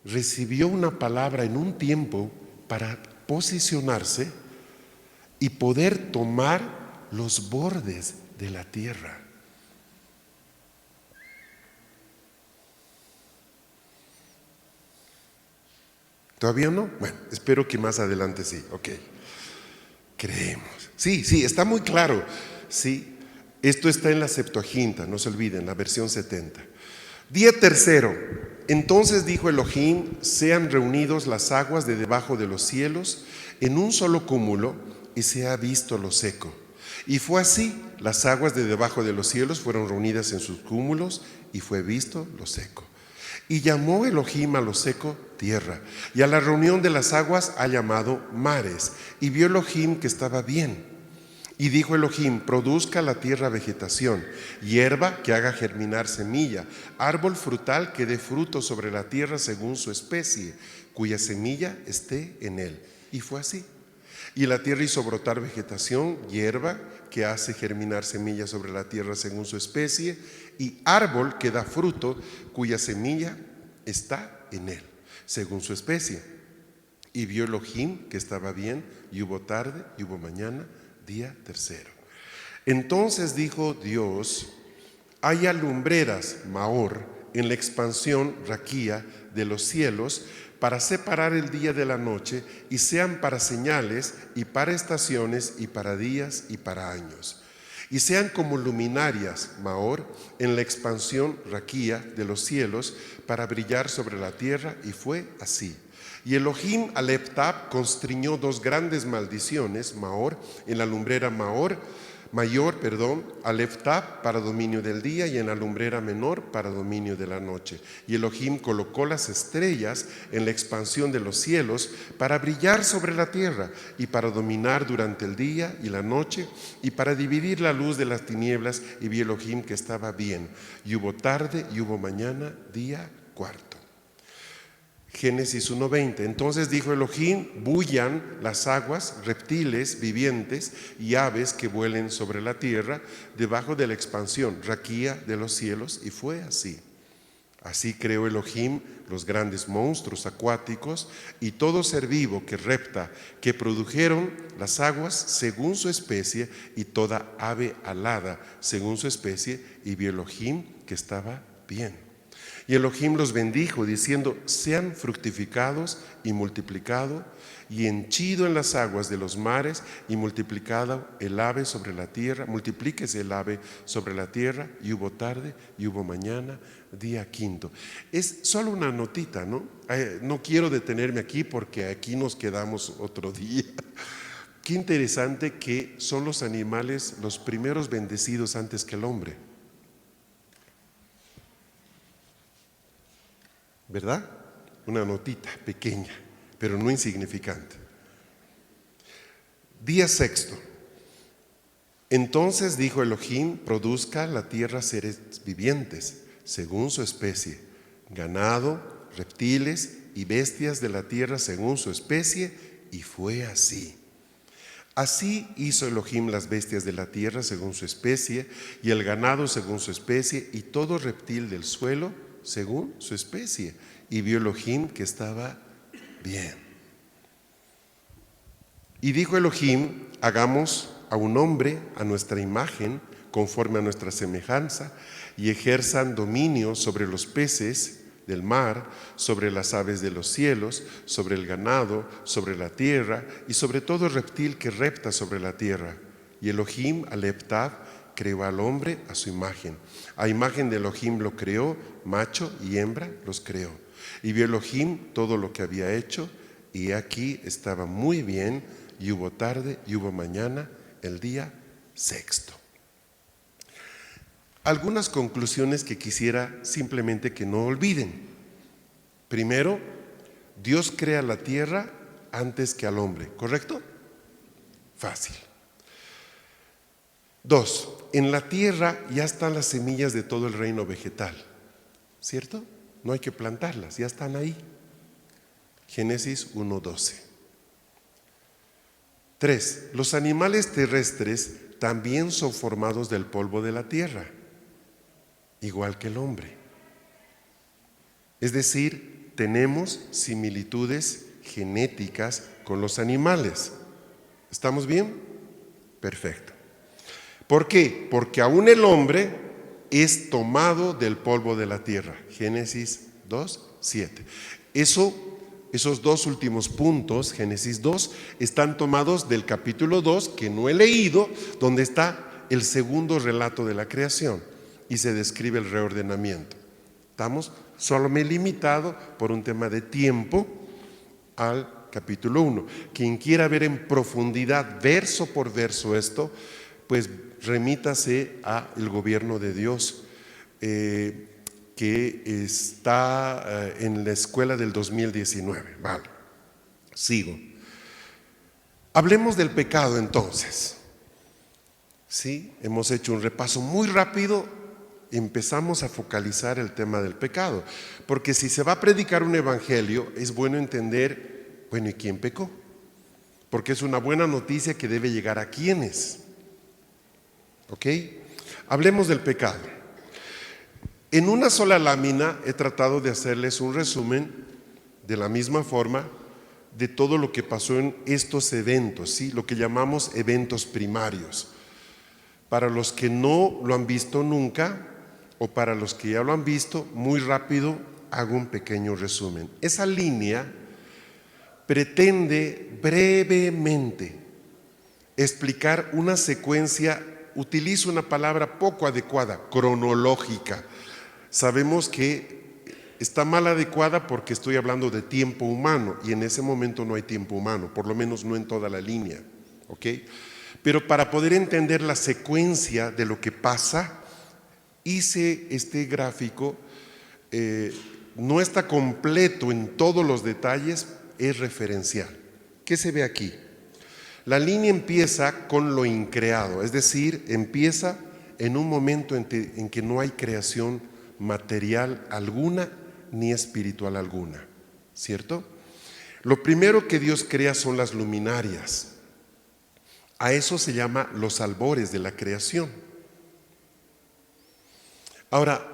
recibió una palabra en un tiempo para posicionarse y poder tomar los bordes de la tierra. ¿Todavía no? Bueno, espero que más adelante sí. Ok. Creemos. Sí, está muy claro. Sí, esto está en la Septuaginta, no se olviden, la versión 70. Día tercero. Entonces dijo Elohim: sean reunidos las aguas de debajo de los cielos en un solo cúmulo, y se ha visto lo seco. Y fue así, las aguas de debajo de los cielos fueron reunidas en sus cúmulos, y fue visto lo seco. Y llamó Elohim a lo seco tierra, y a la reunión de las aguas ha llamado mares. Y vio Elohim que estaba bien. Y dijo Elohim: produzca la tierra vegetación, hierba que haga germinar semilla, árbol frutal que dé fruto sobre la tierra según su especie, cuya semilla esté en él. Y fue así. Y la tierra hizo brotar vegetación, hierba que hace germinar semilla sobre la tierra según su especie, y árbol que da fruto, cuya semilla está en él, según su especie. Y vio Elohim que estaba bien, y hubo tarde y hubo mañana, día tercero. Entonces dijo Dios: haya lumbreras, Maor, en la expansión, raquía, de los cielos, para separar el día de la noche, y sean para señales, y para estaciones, y para días, y para años. Y sean como luminarias, Maor, en la expansión, raquía, de los cielos, para brillar sobre la tierra. Y fue así. Y Elohim al Eptab constriñó dos grandes maldiciones, Maor, en la lumbrera Maor, Aleph Tab, para dominio del día, y en la lumbrera menor para dominio de la noche. Y Elohim colocó las estrellas en la expansión de los cielos para brillar sobre la tierra y para dominar durante el día y la noche y para dividir la luz de las tinieblas. Y vio Elohim que estaba bien. Y hubo tarde y hubo mañana, día cuarto. Génesis 1:20. Entonces dijo Elohim: bullan las aguas, reptiles vivientes y aves que vuelen sobre la tierra debajo de la expansión, raquía de los cielos. Y fue así. Así creó Elohim los grandes monstruos acuáticos y todo ser vivo que repta, que produjeron las aguas según su especie, y toda ave alada según su especie. Y vio Elohim que estaba bien. Y Elohim los bendijo, diciendo: sean fructificados y multiplicado, y henchido en las aguas de los mares, y multiplicado el ave sobre la tierra, multiplíquese el ave sobre la tierra. Y hubo tarde y hubo mañana, día quinto. Es solo una notita, ¿no? No quiero detenerme aquí porque aquí nos quedamos otro día. Qué interesante que son los animales los primeros bendecidos antes que el hombre, ¿verdad? Una notita pequeña, pero no insignificante. Día sexto. Entonces dijo Elohim: produzca la tierra seres vivientes, según su especie, ganado, reptiles y bestias de la tierra según su especie. Y fue así. Así hizo Elohim las bestias de la tierra según su especie, y el ganado según su especie, y todo reptil del suelo según su especie. Y vio Elohim que estaba bien. Y dijo Elohim: hagamos a un hombre a nuestra imagen, conforme a nuestra semejanza, y ejerzan dominio sobre los peces del mar, sobre las aves de los cielos, sobre el ganado, sobre la tierra, y sobre todo reptil que repta sobre la tierra. Y Elohim Aleph Tav creó al hombre a su imagen. A imagen de Elohim lo creó, macho y hembra los creó. Y vio Elohim todo lo que había hecho, y aquí estaba muy bien. Y hubo tarde y hubo mañana, el día sexto. Algunas conclusiones que quisiera simplemente que no olviden. Primero, Dios crea la tierra antes que al hombre, ¿correcto? Fácil. 2. En la tierra ya están las semillas de todo el reino vegetal, ¿cierto? No hay que plantarlas, ya están ahí. Génesis 1:12. 3. Los animales terrestres también son formados del polvo de la tierra, igual que el hombre. Es decir, tenemos similitudes genéticas con los animales. ¿Estamos bien? Perfecto. ¿Por qué? Porque aún el hombre es tomado del polvo de la tierra. Génesis 2:7. Esos dos últimos puntos, Génesis 2, están tomados del capítulo 2, que no he leído, donde está el segundo relato de la creación y se describe el reordenamiento. Solo me he limitado por un tema de tiempo al capítulo 1. Quien quiera ver en profundidad, verso por verso esto, pues remítase a El Gobierno de Dios, que está en la escuela del 2019. Vale, sigo. Hablemos del pecado entonces. Sí, hemos hecho un repaso muy rápido. Empezamos a focalizar el tema del pecado, porque si se va a predicar un evangelio, es bueno entender, bueno, ¿y quién pecó? Porque es una buena noticia que debe llegar a quienes. ¿Ok? Hablemos del pecado. En una sola lámina he tratado de hacerles un resumen de la misma forma de todo lo que pasó en estos eventos, ¿sí? Lo que llamamos eventos primarios. Para los que no lo han visto nunca o para los que ya lo han visto, muy rápido hago un pequeño resumen. Esa línea pretende brevemente explicar una secuencia, utilizo una palabra poco adecuada, cronológica. Sabemos que está mal adecuada porque estoy hablando de tiempo humano y en ese momento no hay tiempo humano, por lo menos no en toda la línea, ¿ok? Pero para poder entender la secuencia de lo que pasa, hice este gráfico. No está completo en todos los detalles, es referencial. ¿Qué se ve aquí? La línea empieza con lo increado, es decir, empieza en un momento en que no hay creación material alguna ni espiritual alguna, ¿cierto? Lo primero que Dios crea son las luminarias. A eso se llama los albores de la creación. Ahora,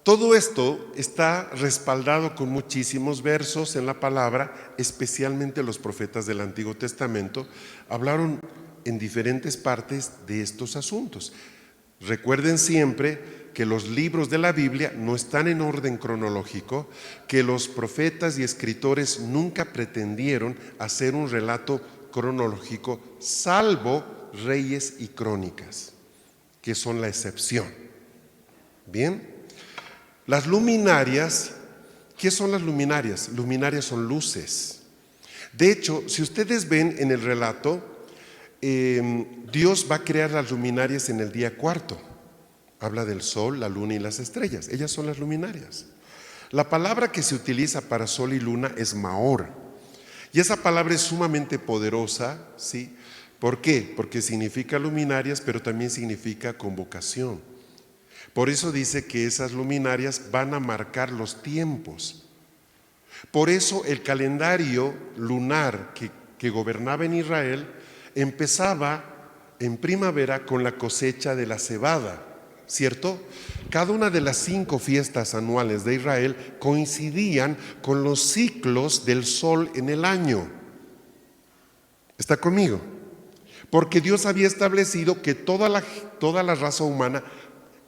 todo esto está respaldado con muchísimos versos en la palabra, especialmente los profetas del Antiguo Testamento hablaron en diferentes partes de estos asuntos. Recuerden siempre que los libros de la Biblia no están en orden cronológico, que los profetas y escritores nunca pretendieron hacer un relato cronológico, salvo Reyes y Crónicas, que son la excepción. Bien. Las luminarias, ¿qué son las luminarias? Luminarias son luces. De hecho, si ustedes ven en el relato, Dios va a crear las luminarias en el día cuarto. Habla del sol, la luna y las estrellas. Ellas son las luminarias. La palabra que se utiliza para sol y luna es Maor. Y esa palabra es sumamente poderosa, ¿sí? ¿Por qué? Porque significa luminarias, pero también significa convocación. Por eso dice que esas luminarias van a marcar los tiempos. Por eso el calendario lunar que gobernaba en Israel empezaba en primavera con la cosecha de la cebada, ¿cierto? Cada una de las 5 fiestas anuales de Israel coincidían con los ciclos del sol en el año. ¿Está conmigo? Porque Dios había establecido que toda la raza humana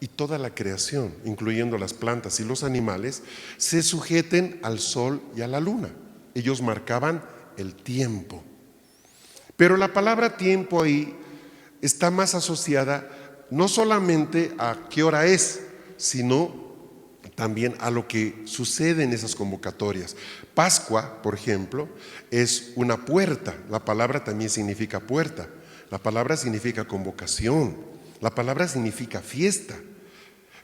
y toda la creación, incluyendo las plantas y los animales, se sujeten al sol y a la luna. Ellos marcaban el tiempo. Pero la palabra tiempo ahí está más asociada no solamente a qué hora es, sino también a lo que sucede en esas convocatorias. Pascua, por ejemplo, es una puerta. La palabra también significa puerta. La palabra significa convocación. La palabra significa fiesta.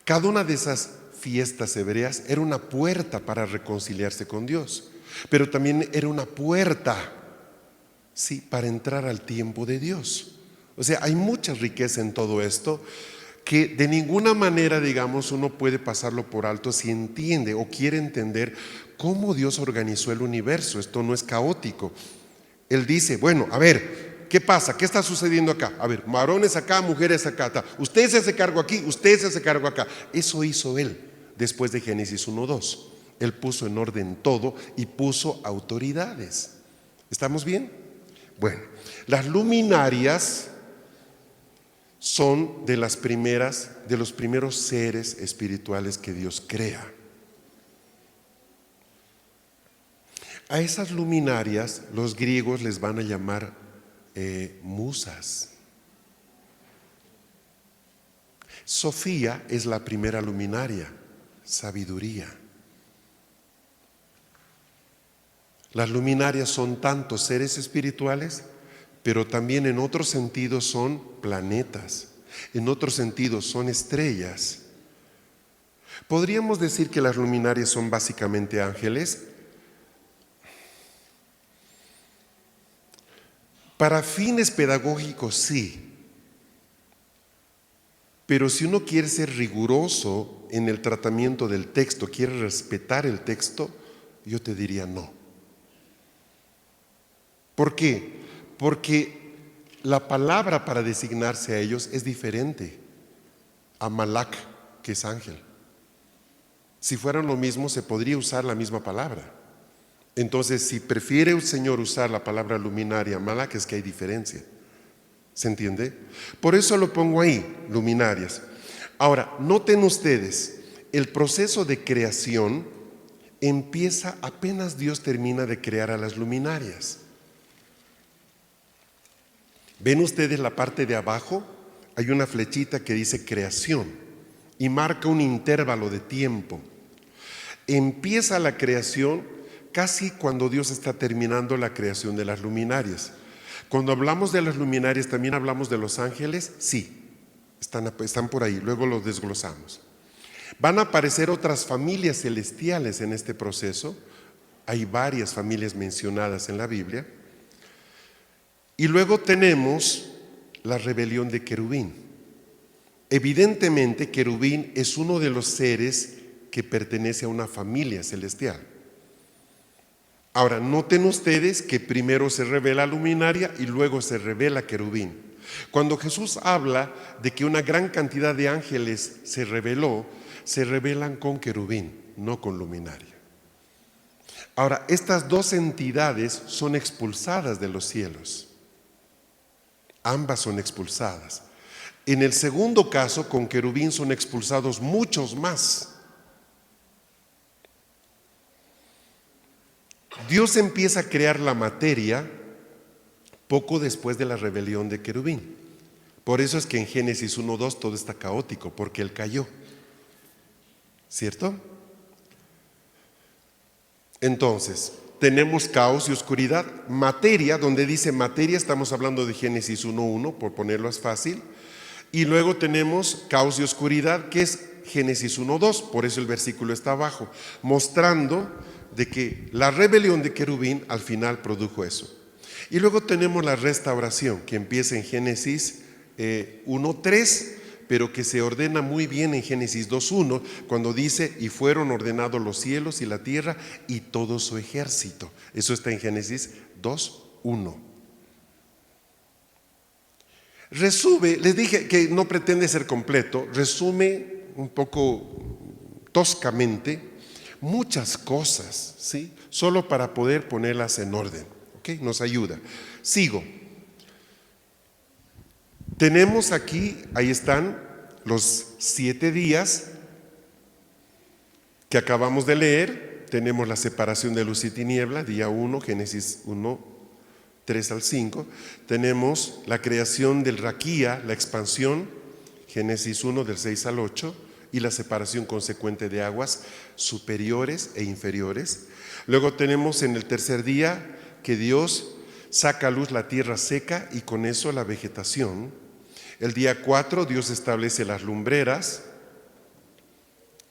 Cada una de esas fiestas hebreas era una puerta para reconciliarse con Dios, pero también era una puerta, sí, para entrar al tiempo de Dios. O sea, hay mucha riqueza en todo esto que de ninguna manera, digamos, uno puede pasarlo por alto si entiende o quiere entender cómo Dios organizó el universo. Esto no es caótico. Él dice, bueno, a ver, ¿qué pasa? ¿Qué está sucediendo acá? A ver, varones acá, mujeres acá. Usted se hace cargo aquí, usted se hace cargo acá. Eso hizo Él después de Génesis 1:2. Él puso en orden todo y puso autoridades. ¿Estamos bien? Bueno, las luminarias son de los primeros seres espirituales que Dios crea. A esas luminarias los griegos les van a llamar musas. Sofía es la primera luminaria, sabiduría. Las luminarias son tanto seres espirituales, pero también en otros sentidos son planetas, en otros sentidos son estrellas. ¿Podríamos decir que las luminarias son básicamente ángeles? Para fines pedagógicos sí, pero si uno quiere ser riguroso en el tratamiento del texto, quiere respetar el texto, yo te diría no. ¿Por qué? Porque la palabra para designarse a ellos es diferente a Malak, que es ángel. Si fueran lo mismo, se podría usar la misma palabra. Entonces, si prefiere el Señor usar la palabra luminaria, Malak, es que hay diferencia. ¿Se entiende? Por eso lo pongo ahí, luminarias. Ahora, noten ustedes, el proceso de creación empieza apenas Dios termina de crear a las luminarias. ¿Ven ustedes la parte de abajo? Hay una flechita que dice creación y marca un intervalo de tiempo. Empieza la creación casi cuando Dios está terminando la creación de las luminarias. Cuando hablamos de las luminarias, ¿también hablamos de los ángeles? Sí, están por ahí, luego los desglosamos. Van a aparecer otras familias celestiales en este proceso. Hay varias familias mencionadas en la Biblia. Y luego tenemos la rebelión de querubín. Evidentemente, querubín es uno de los seres que pertenece a una familia celestial. Ahora, noten ustedes que primero se revela luminaria y luego se revela querubín. Cuando Jesús habla de que una gran cantidad de ángeles se revelan con querubín, no con luminaria. Ahora, estas dos entidades son expulsadas de los cielos. Ambas son expulsadas. En el segundo caso, con querubín son expulsados muchos más. Dios empieza a crear la materia poco después de la rebelión de querubín. Por eso es que en Génesis 1:2 todo está caótico, porque él cayó. ¿Cierto? Entonces, tenemos caos y oscuridad. Materia, donde dice materia, estamos hablando de Génesis 1:1, por ponerlo es fácil. Y luego tenemos caos y oscuridad, que es Génesis 1:2, por eso el versículo está abajo, mostrando de que la rebelión de querubín al final produjo eso. Y luego tenemos la restauración, que empieza en Génesis 1:3, pero que se ordena muy bien en Génesis 2:1, cuando dice, y fueron ordenados los cielos y la tierra y todo su ejército. Eso está en Génesis 2:1. Resume, les dije que no pretende ser completo, resume un poco toscamente muchas cosas, ¿sí? Solo para poder ponerlas en orden, ¿ok? Nos ayuda. Sigo. Tenemos aquí, ahí están los 7 días que acabamos de leer. Tenemos la separación de luz y tiniebla, día 1, Génesis 1:3-5. Tenemos la creación del raquía, la expansión, Génesis 1 del 6-8, y la separación consecuente de aguas superiores e inferiores. Luego tenemos en el tercer día que Dios saca a luz la tierra seca y con eso la vegetación. El día 4 Dios establece las lumbreras,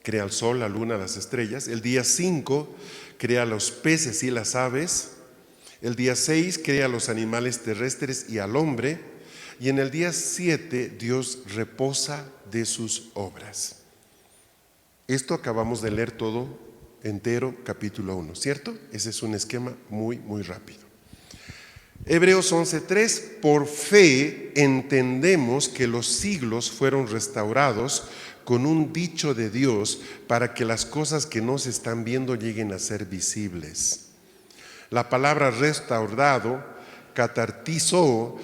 crea el sol, la luna, las estrellas. El día 5 crea los peces y las aves. El día 6 crea los animales terrestres y al hombre. Y en el día 7 Dios reposa de sus obras. Esto acabamos de leer todo entero, capítulo 1, ¿cierto? Ese es un esquema muy rápido. Hebreos 11:3, por fe entendemos que los siglos fueron restaurados con un dicho de Dios para que las cosas que no se están viendo lleguen a ser visibles. La palabra restaurado, catartizo,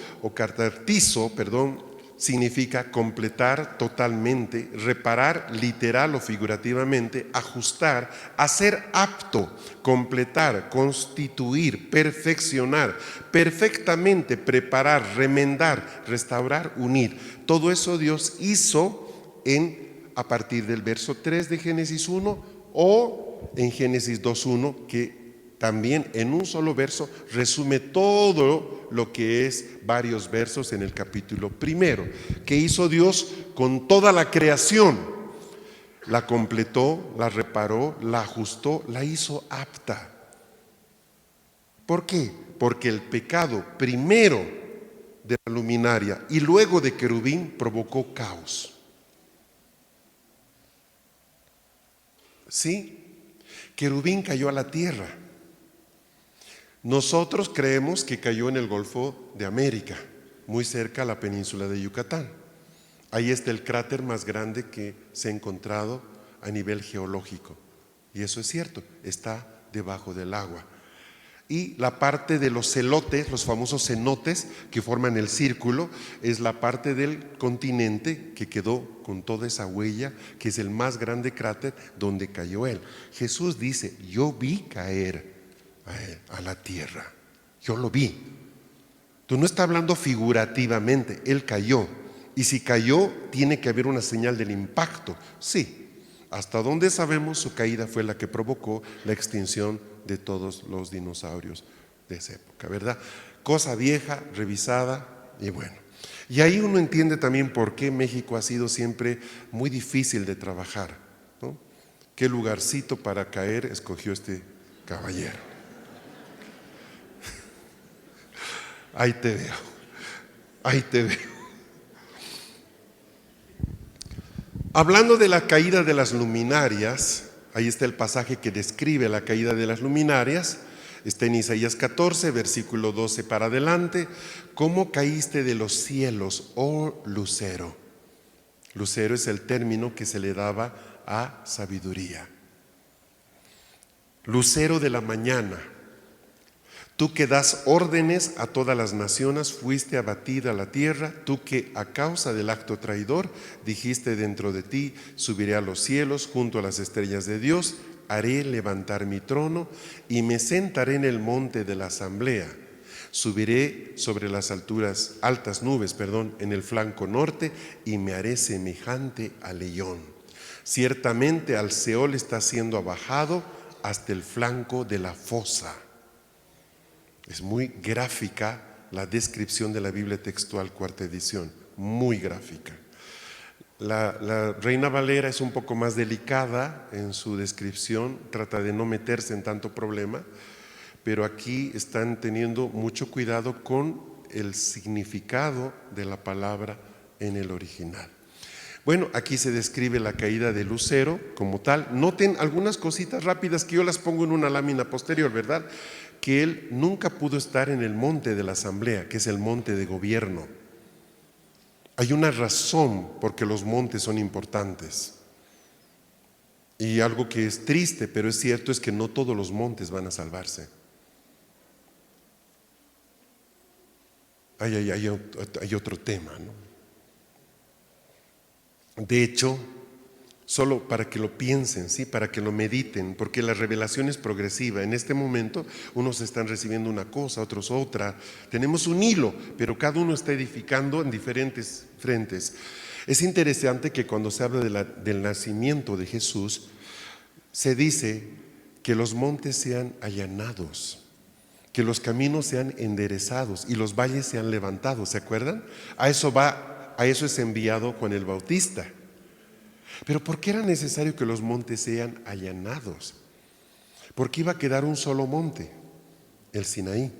significa completar totalmente, reparar literal o figurativamente, ajustar, hacer apto, completar, constituir, perfeccionar, perfectamente preparar, remendar, restaurar, unir. Todo eso Dios hizo a partir del verso 3 de Génesis 1 o en Génesis 2:1, que también en un solo verso resume todo lo que es varios versos en el capítulo 1. ¿Qué hizo Dios con toda la creación? La completó, la reparó, la ajustó, la hizo apta. ¿Por qué? Porque el pecado primero de la luminaria y luego de querubín provocó caos. ¿Sí? Querubín cayó a la tierra. Nosotros creemos que cayó en el Golfo de América, muy cerca a la península de Yucatán. Ahí está el cráter más grande que se ha encontrado a nivel geológico. Y eso es cierto, está debajo del agua. Y la parte de los celotes, los famosos cenotes que forman el círculo, es la parte del continente que quedó con toda esa huella, que es el más grande cráter donde cayó él. Jesús dice, yo vi caer a la tierra, yo lo vi. Tú no estás hablando figurativamente, él cayó. Y si cayó, tiene que haber una señal del impacto. Sí, hasta donde sabemos, su caída fue la que provocó la extinción de todos los dinosaurios de esa época, ¿verdad? cosa vieja, revisada y bueno. Y ahí uno entiende también por qué México ha sido siempre muy difícil de trabajar, ¿no? Qué lugarcito para caer escogió este caballero. Ahí te veo, ahí te veo. Hablando de la caída de las luminarias, ahí está el pasaje que describe la caída de las luminarias, está en Isaías 14, versículo 12 para adelante. ¿Cómo caíste de los cielos, oh lucero? Lucero es el término que se le daba a sabiduría. Lucero de la mañana, tú que das órdenes a todas las naciones, fuiste abatida la tierra, tú que a causa del acto traidor dijiste dentro de ti, subiré a los cielos junto a las estrellas de Dios, haré levantar mi trono y me sentaré en el monte de la asamblea. Subiré sobre las altas nubes, en el flanco norte y me haré semejante al león. Ciertamente al Seol está siendo abajado hasta el flanco de la fosa. Es muy gráfica la descripción de la Biblia textual, cuarta edición, muy gráfica. La Reina Valera es un poco más delicada en su descripción, trata de no meterse en tanto problema, pero aquí están teniendo mucho cuidado con el significado de la palabra en el original. Bueno, aquí se describe la caída de Lucero como tal. Noten algunas cositas rápidas que yo las pongo en una lámina posterior, ¿verdad? Que él nunca pudo estar en el monte de la asamblea, que es el monte de gobierno. Hay una razón por qué los montes son importantes. Y algo que es triste, pero es cierto, es que no todos los montes van a salvarse. Hay otro tema, ¿no? De hecho, solo para que lo piensen, ¿sí? Para que lo mediten, porque la revelación es progresiva. En este momento unos están recibiendo una cosa, otros otra. Tenemos un hilo, pero cada uno está edificando en diferentes frentes. Es interesante que cuando se habla del nacimiento de Jesús, se dice que los montes sean allanados, que los caminos sean enderezados y los valles sean levantados. ¿Se acuerdan? A eso es enviado Juan el Bautista. Pero ¿por qué era necesario que los montes sean allanados? Porque iba a quedar un solo monte, el Sinaí.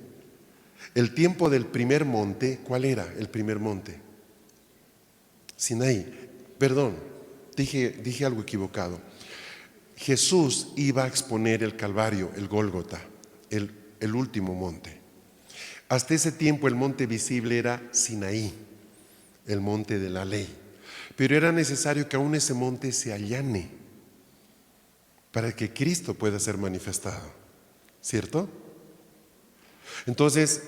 El tiempo del primer monte, ¿cuál era el primer monte? Sinaí. Perdón, dije algo equivocado. Jesús iba a exponer el Calvario, el Gólgota, el último monte. Hasta ese tiempo el monte visible era Sinaí, el monte de la ley. Pero era necesario que aún ese monte se allane para que Cristo pueda ser manifestado, ¿cierto? Entonces,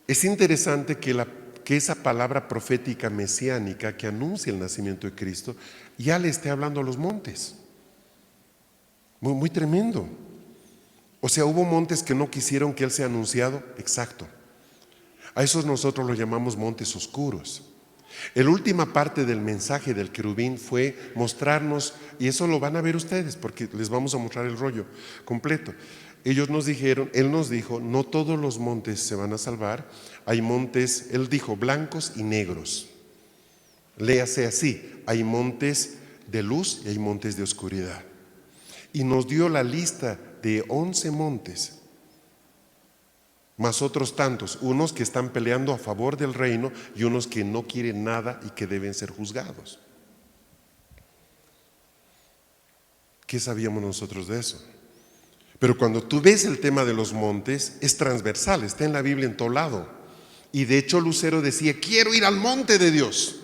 es interesante que esa palabra profética mesiánica que anuncia el nacimiento de Cristo ya le esté hablando a los montes. Muy, muy tremendo. O sea, hubo montes que no quisieron que Él sea anunciado, exacto. A esos nosotros los llamamos montes oscuros. La última parte del mensaje del querubín fue mostrarnos, y eso lo van a ver ustedes porque les vamos a mostrar el rollo completo. Él nos dijo, no todos los montes se van a salvar, hay montes, Él dijo, blancos y negros. Léase así, hay montes de luz y hay montes de oscuridad. Y nos dio la lista de 11 montes, más otros tantos, unos que están peleando a favor del reino y unos que no quieren nada y que deben ser juzgados. ¿Qué sabíamos nosotros de eso? Pero cuando tú ves el tema de los montes, es transversal, está en la Biblia en todo lado. Y de hecho Lucero decía, quiero ir al monte de Dios,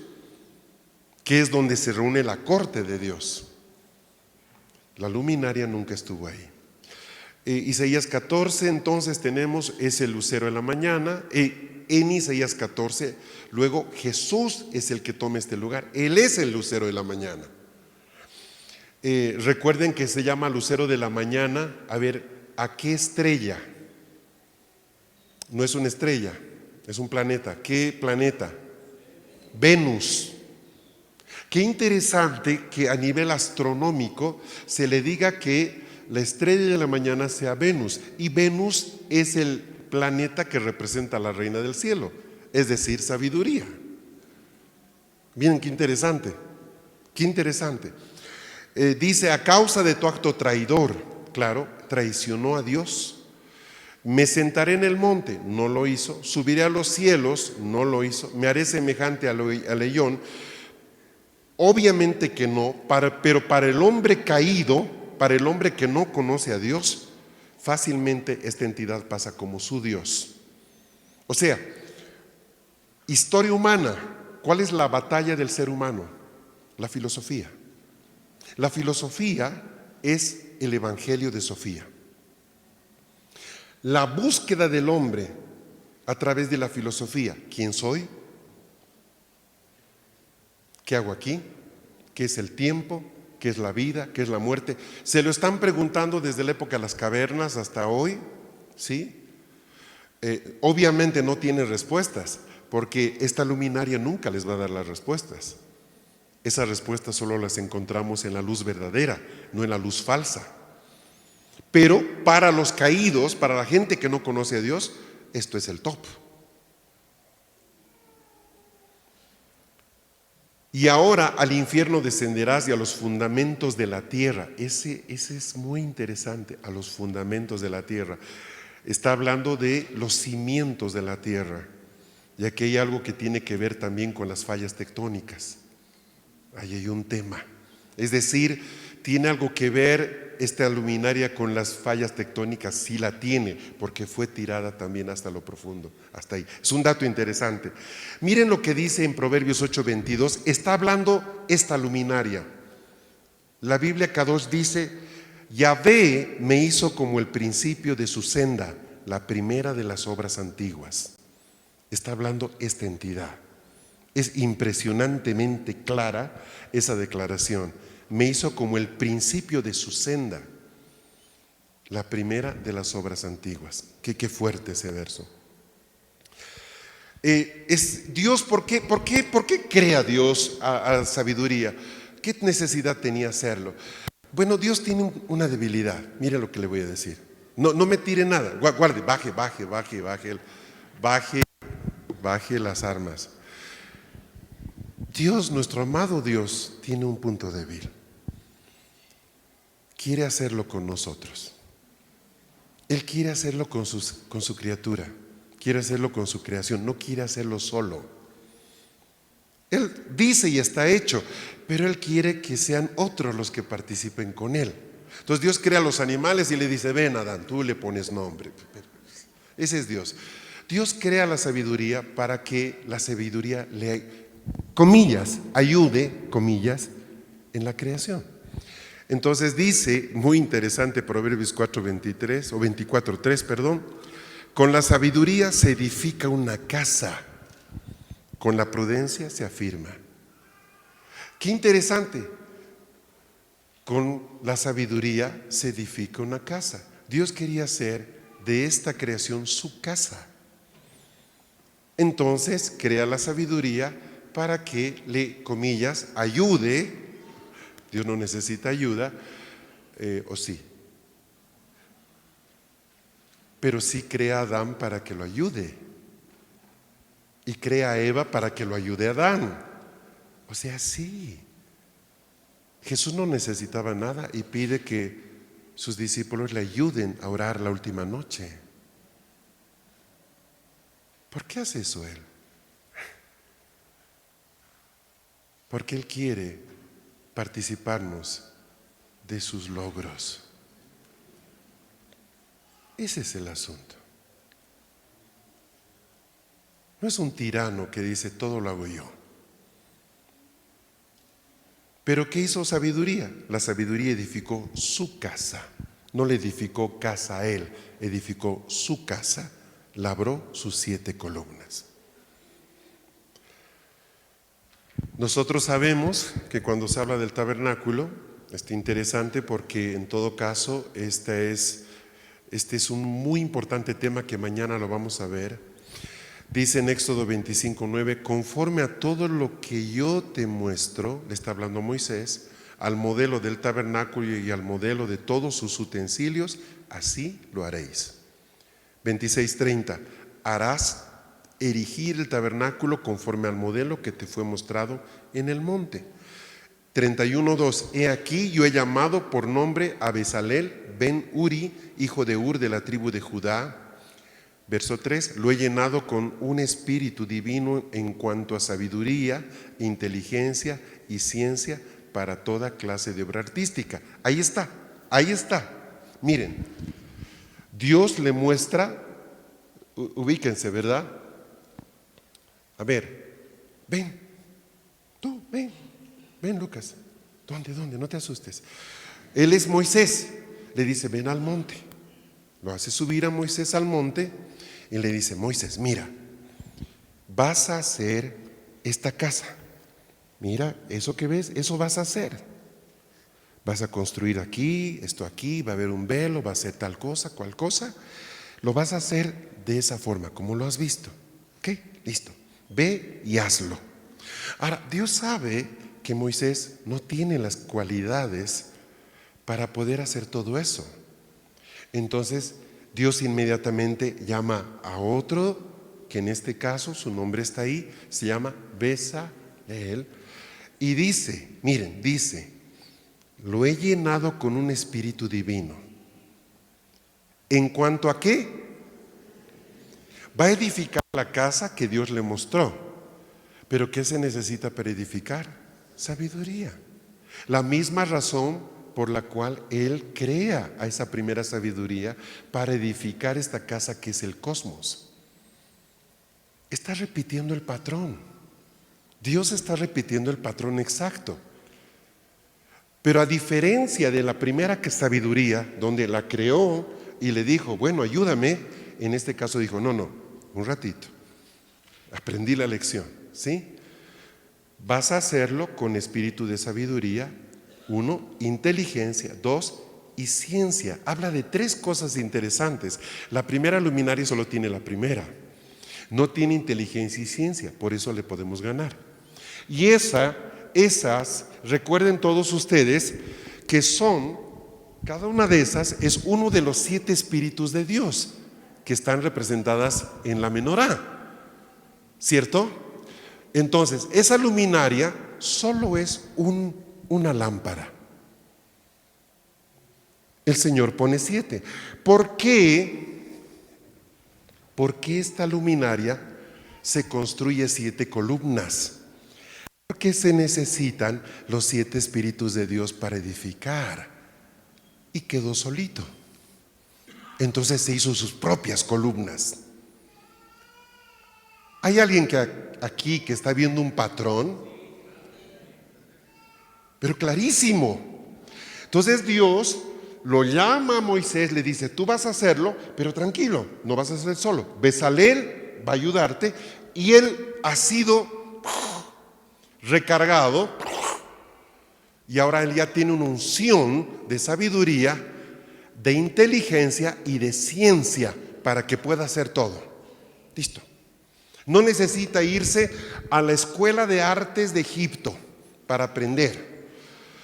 que es donde se reúne la corte de Dios. La luminaria nunca estuvo ahí. Isaías 14 entonces tenemos ese lucero de la mañana. En Isaías 14 luego Jesús es el que toma este lugar. Él es el lucero de la mañana. Recuerden que se llama lucero de la mañana. A ver, ¿a qué estrella? No es una estrella, es un planeta. ¿Qué planeta? Venus. Qué interesante que a nivel astronómico se le diga que la estrella de la mañana sea Venus, y Venus es el planeta que representa a la reina del cielo, es decir, sabiduría. Miren qué interesante, qué interesante. Dice, a causa de tu acto traidor, claro, traicionó a Dios. Me sentaré en el monte, no lo hizo. Subiré a los cielos, no lo hizo. Me haré semejante al león. Obviamente que no, pero para el hombre caído, para el hombre que no conoce a Dios, fácilmente esta entidad pasa como su Dios. O sea, historia humana, ¿cuál es la batalla del ser humano? La filosofía. La filosofía es el Evangelio de Sofía. La búsqueda del hombre a través de la filosofía. ¿Quién soy? ¿Qué hago aquí? ¿Qué es el tiempo? ¿Qué es la vida? ¿Qué es la muerte? Se lo están preguntando desde la época de las cavernas hasta hoy, ¿sí? Obviamente no tienen respuestas, porque esta luminaria nunca les va a dar las respuestas. Esas respuestas solo las encontramos en la luz verdadera, no en la luz falsa. Pero para los caídos, para la gente que no conoce a Dios, esto es el top. Y ahora al infierno descenderás y a los fundamentos de la tierra. Ese es muy interesante, a los fundamentos de la tierra. Está hablando de los cimientos de la tierra. Y aquí hay algo que tiene que ver también con las fallas tectónicas. Ahí hay un tema. Es decir, ¿tiene algo que ver esta luminaria con las fallas tectónicas? Sí la tiene, porque fue tirada también hasta lo profundo, hasta ahí. Es un dato interesante. Miren lo que dice en Proverbios 8:22. Está hablando esta luminaria. La Biblia Kadosh dice, Yahvé me hizo como el principio de su senda, la primera de las obras antiguas. Está hablando esta entidad. Es impresionantemente clara esa declaración. Me hizo como el principio de su senda, la primera de las obras antiguas. Qué fuerte ese verso. Es Dios, ¿por qué crea Dios a sabiduría? ¿Qué necesidad tenía hacerlo? Bueno, Dios tiene una debilidad. Mire lo que le voy a decir. No me tire nada. Guarde, baje las armas. Dios, nuestro amado Dios, tiene un punto débil. Quiere hacerlo con nosotros. Él quiere hacerlo con su criatura. Quiere hacerlo con su creación. No quiere hacerlo solo. Él dice y está hecho, pero Él quiere que sean otros los que participen con Él. Entonces Dios crea a los animales y le dice, ven Adán, tú le pones nombre. Ese es Dios. Dios crea la sabiduría para que la sabiduría le, comillas, ayude, comillas, en la creación. Entonces dice, muy interesante, Proverbios 4:23 o 24:3, perdón, con la sabiduría se edifica una casa, con la prudencia se afirma. Qué interesante, con la sabiduría se edifica una casa. Dios quería hacer de esta creación su casa. Entonces crea la sabiduría para que le, comillas, ayude. Dios no necesita ayuda, o sí. Pero sí crea a Adán para que lo ayude. Y crea a Eva para que lo ayude a Adán. O sea, sí. Jesús no necesitaba nada y pide que sus discípulos le ayuden a orar la última noche. ¿Por qué hace eso Él? Porque Él quiere participarnos de sus logros. Ese es el asunto. No es un tirano que dice todo lo hago yo. Pero ¿qué hizo sabiduría? La sabiduría edificó su casa. No le edificó casa a Él, edificó su casa, labró sus 7 columnas. Nosotros sabemos que cuando se habla del tabernáculo, está interesante porque en todo caso este es un muy importante tema que mañana lo vamos a ver. Dice en Éxodo 25:9, conforme a todo lo que yo te muestro, le está hablando Moisés, al modelo del tabernáculo y al modelo de todos sus utensilios, así lo haréis. 26:30, harás erigir el tabernáculo conforme al modelo que te fue mostrado en el monte. 31:2, he aquí yo he llamado por nombre a Bezalel ben Uri, hijo de Ur de la tribu de Judá. Verso 3, lo he llenado con un espíritu divino en cuanto a sabiduría, inteligencia y ciencia para toda clase de obra artística. Ahí está. Miren, Dios le muestra, ubíquense, ¿verdad? A ver, ven, tú, ven Lucas. ¿Dónde? No te asustes. Él es Moisés, le dice, ven al monte. Lo hace subir a Moisés al monte y le dice, Moisés, mira, vas a hacer esta casa. Mira, eso que ves, eso vas a hacer. Vas a construir aquí, esto aquí, va a haber un velo, va a ser tal cosa, cual cosa. Lo vas a hacer de esa forma, como lo has visto. ¿Ok? Listo. Ve y hazlo. Ahora, Dios sabe que Moisés no tiene las cualidades para poder hacer todo eso. Entonces, Dios inmediatamente llama a otro, que en este caso su nombre está ahí, se llama Bezalel, y dice, miren, dice, lo he llenado con un espíritu divino. ¿En cuanto a qué? Va a edificar la casa que Dios le mostró. ¿Pero qué se necesita para edificar? Sabiduría. La misma razón por la cual Él crea a esa primera sabiduría para edificar esta casa que es el cosmos. Está repitiendo el patrón. Dios está repitiendo el patrón exacto. Pero a diferencia de la primera sabiduría, donde la creó y le dijo, bueno, ayúdame, en este caso dijo, no, un ratito, aprendí la lección, ¿sí? Vas a hacerlo con espíritu de sabiduría, 1, inteligencia, 2, y ciencia. Habla de 3 cosas interesantes. La primera luminaria solo tiene la primera, no tiene inteligencia y ciencia, por eso le podemos ganar. Y esas, recuerden todos ustedes que cada una de esas es uno de los 7 espíritus de Dios que están representadas en la menorá, ¿cierto? Entonces, esa luminaria solo es una lámpara. El Señor pone 7. ¿Por qué esta luminaria se construye 7 columnas? Porque se necesitan los 7 espíritus de Dios para edificar. Y quedó solito. Entonces se hizo sus propias columnas. ¿Hay alguien aquí que está viendo un patrón? Pero clarísimo. Entonces Dios lo llama a Moisés, le dice, tú vas a hacerlo, pero tranquilo, no vas a hacer solo. Bezalel va a ayudarte y él ha sido recargado y ahora él ya tiene una unción de sabiduría, de inteligencia y de ciencia para que pueda hacer todo. Listo. No necesita irse a la escuela de artes de Egipto para aprender.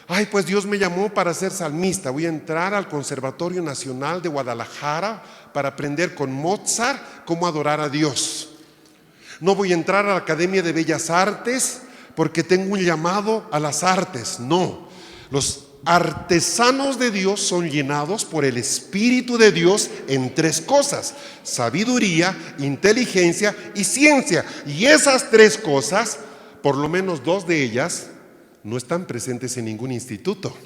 Ay, pues Dios me llamó para ser salmista. Voy a entrar al Conservatorio Nacional de Guadalajara para aprender con Mozart cómo adorar a Dios. No voy a entrar a la Academia de Bellas Artes porque tengo un llamado a las artes. No, los artesanos de Dios son llenados por el Espíritu de Dios en 3 cosas: sabiduría, inteligencia y ciencia. Y esas 3 cosas, por lo menos 2 de ellas, no están presentes en ningún instituto.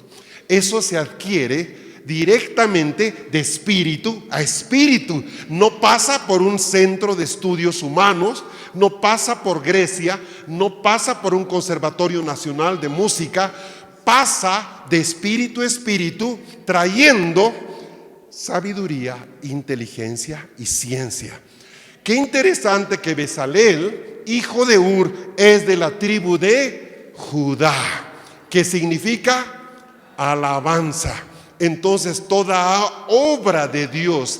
Eso se adquiere directamente de espíritu a espíritu. No pasa por un centro de estudios humanos, no pasa por Grecia, no pasa por un conservatorio nacional de música. Pasa de espíritu a espíritu, trayendo sabiduría, inteligencia y ciencia. Qué interesante que Bezalel, hijo de Ur, es de la tribu de Judá, que significa alabanza. Entonces toda obra de Dios,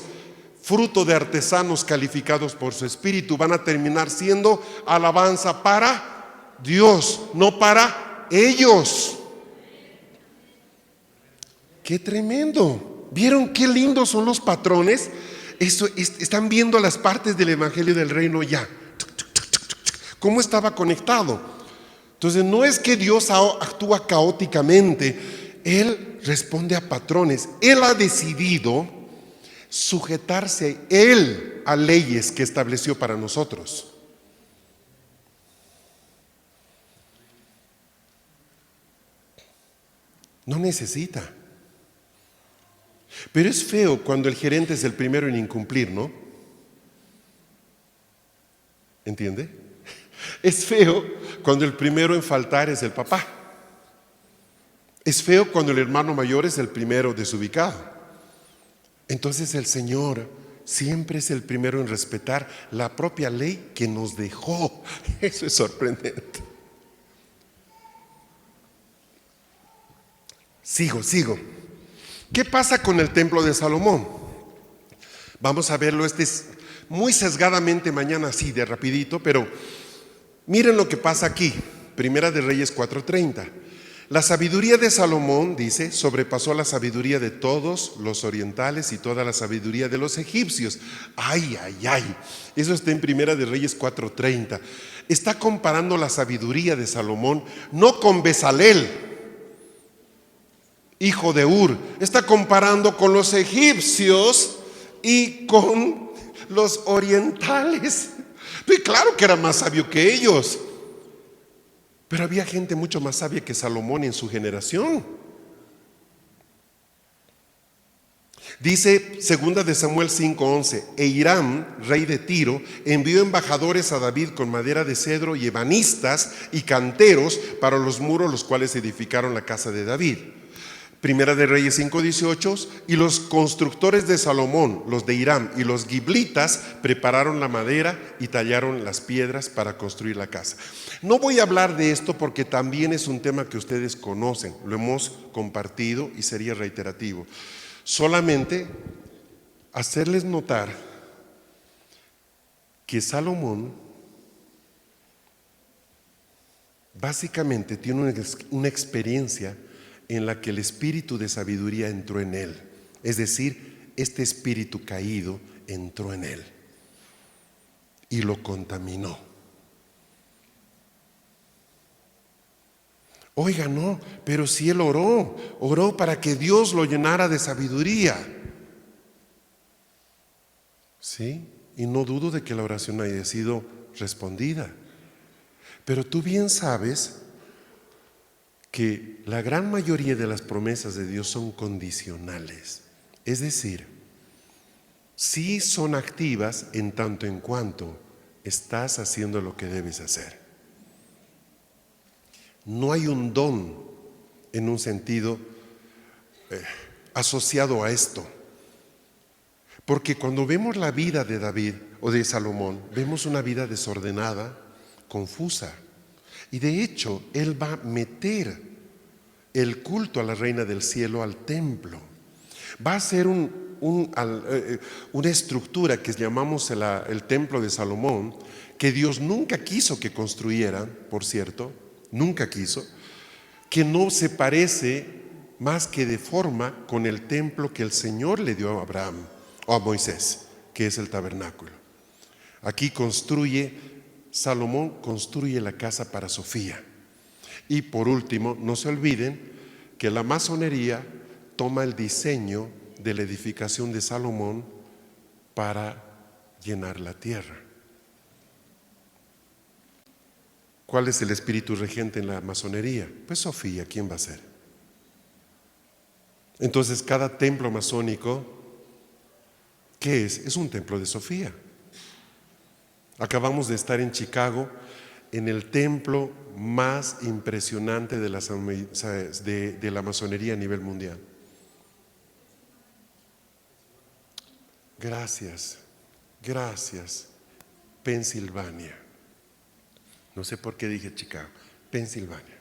fruto de artesanos calificados por su espíritu, van a terminar siendo alabanza para Dios, no para ellos. ¡Qué tremendo! ¿Vieron qué lindos son los patrones? Están viendo las partes del Evangelio del Reino ya. ¿Cómo estaba conectado? Entonces no es que Dios actúa caóticamente, Él responde a patrones. Él ha decidido sujetarse Él a leyes que estableció para nosotros. No necesita. Pero es feo cuando el gerente es el primero en incumplir, ¿no? ¿Entiende? Es feo cuando el primero en faltar es el papá. Es feo cuando el hermano mayor es el primero desubicado. Entonces el Señor siempre es el primero en respetar la propia ley que nos dejó. Eso es sorprendente. Sigo. ¿Qué pasa con el templo de Salomón? Vamos a verlo muy sesgadamente mañana, así de rapidito, pero miren lo que pasa aquí. Primera de Reyes 4:30. La sabiduría de Salomón, dice, sobrepasó la sabiduría de todos los orientales y toda la sabiduría de los egipcios. Ay. Eso está en Primera de Reyes 4:30. Está comparando la sabiduría de Salomón no con Bezalel, hijo de Ur. Está comparando con los egipcios y con los orientales. Y claro que era más sabio que ellos, pero había gente mucho más sabia que Salomón en su generación. Dice 2 de Samuel 5:11: e Hiram, rey de Tiro, envió embajadores a David con madera de cedro y ebanistas y canteros para los muros, los cuales edificaron la casa de David. Primera de Reyes 5:18: y los constructores de Salomón, los de Hiram y los giblitas, prepararon la madera y tallaron las piedras para construir la casa. No voy a hablar de esto porque también es un tema que ustedes conocen, lo hemos compartido y sería reiterativo. Solamente hacerles notar que Salomón básicamente tiene una experiencia en la que el espíritu de sabiduría entró en él. Es decir, este espíritu caído entró en él y lo contaminó. Oiga, no, pero si él oró para que Dios lo llenara de sabiduría. Sí, y no dudo de que la oración haya sido respondida. Pero tú bien sabes que la gran mayoría de las promesas de Dios son condicionales. Es decir, sí son activas en tanto en cuanto estás haciendo lo que debes hacer. No hay un don en un sentido asociado a esto. Porque cuando vemos la vida de David o de Salomón, vemos una vida desordenada, confusa. Y de hecho, él va a meter el culto a la reina del cielo al templo. Va a ser una estructura que llamamos el templo de Salomón, que Dios nunca quiso que construyeran, por cierto, nunca quiso, que no se parece más que de forma con el templo que el Señor le dio a Abraham o a Moisés, que es el tabernáculo. Aquí Salomón construye la casa para Sofía. Y por último, no se olviden que la masonería toma el diseño de la edificación de Salomón para llenar la tierra. ¿Cuál es el espíritu regente en la masonería? Pues Sofía, ¿quién va a ser? Entonces cada templo masónico, ¿qué es? Es un templo de Sofía. Acabamos de estar en Chicago, en el templo más impresionante de la masonería a nivel mundial. Gracias, Pensilvania. No sé por qué dije Chicago, Pensilvania.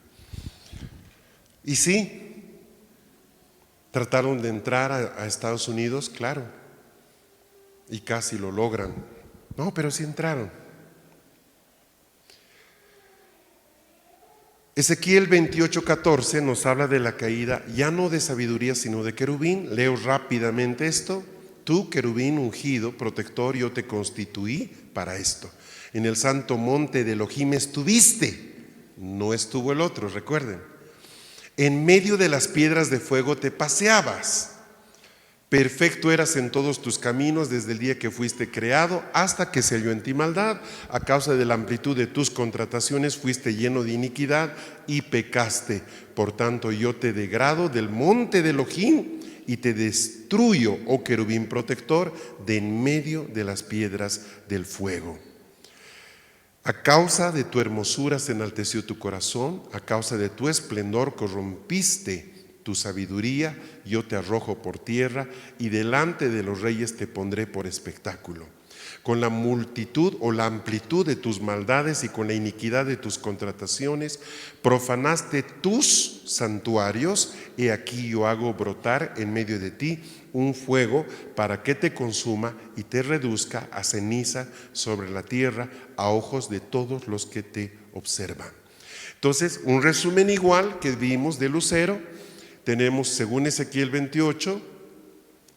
Y sí, trataron de entrar a Estados Unidos, claro, y casi lo logran. No, pero sí entraron. Ezequiel 28:14 nos habla de la caída ya no de sabiduría sino de querubín. Leo rápidamente esto. Tú, querubín ungido, protector, yo te constituí para esto. En el santo monte de Elohim estuviste, no estuvo el otro, recuerden. En medio de las piedras de fuego te paseabas. Perfecto eras en todos tus caminos desde el día que fuiste creado hasta que se halló en ti maldad. A causa de la amplitud de tus contrataciones fuiste lleno de iniquidad y pecaste. Por tanto, yo te degrado del monte de Elohim y te destruyo, oh querubín protector, de en medio de las piedras del fuego. A causa de tu hermosura se enalteció tu corazón, a causa de tu esplendor corrompiste tu sabiduría, yo te arrojo por tierra y delante de los reyes te pondré por espectáculo. Con la multitud o la amplitud de tus maldades y con la iniquidad de tus contrataciones, profanaste tus santuarios, y aquí yo hago brotar en medio de ti un fuego para que te consuma y te reduzca a ceniza sobre la tierra a ojos de todos los que te observan. Entonces, un resumen igual que vimos de lucero, tenemos según Ezequiel 28,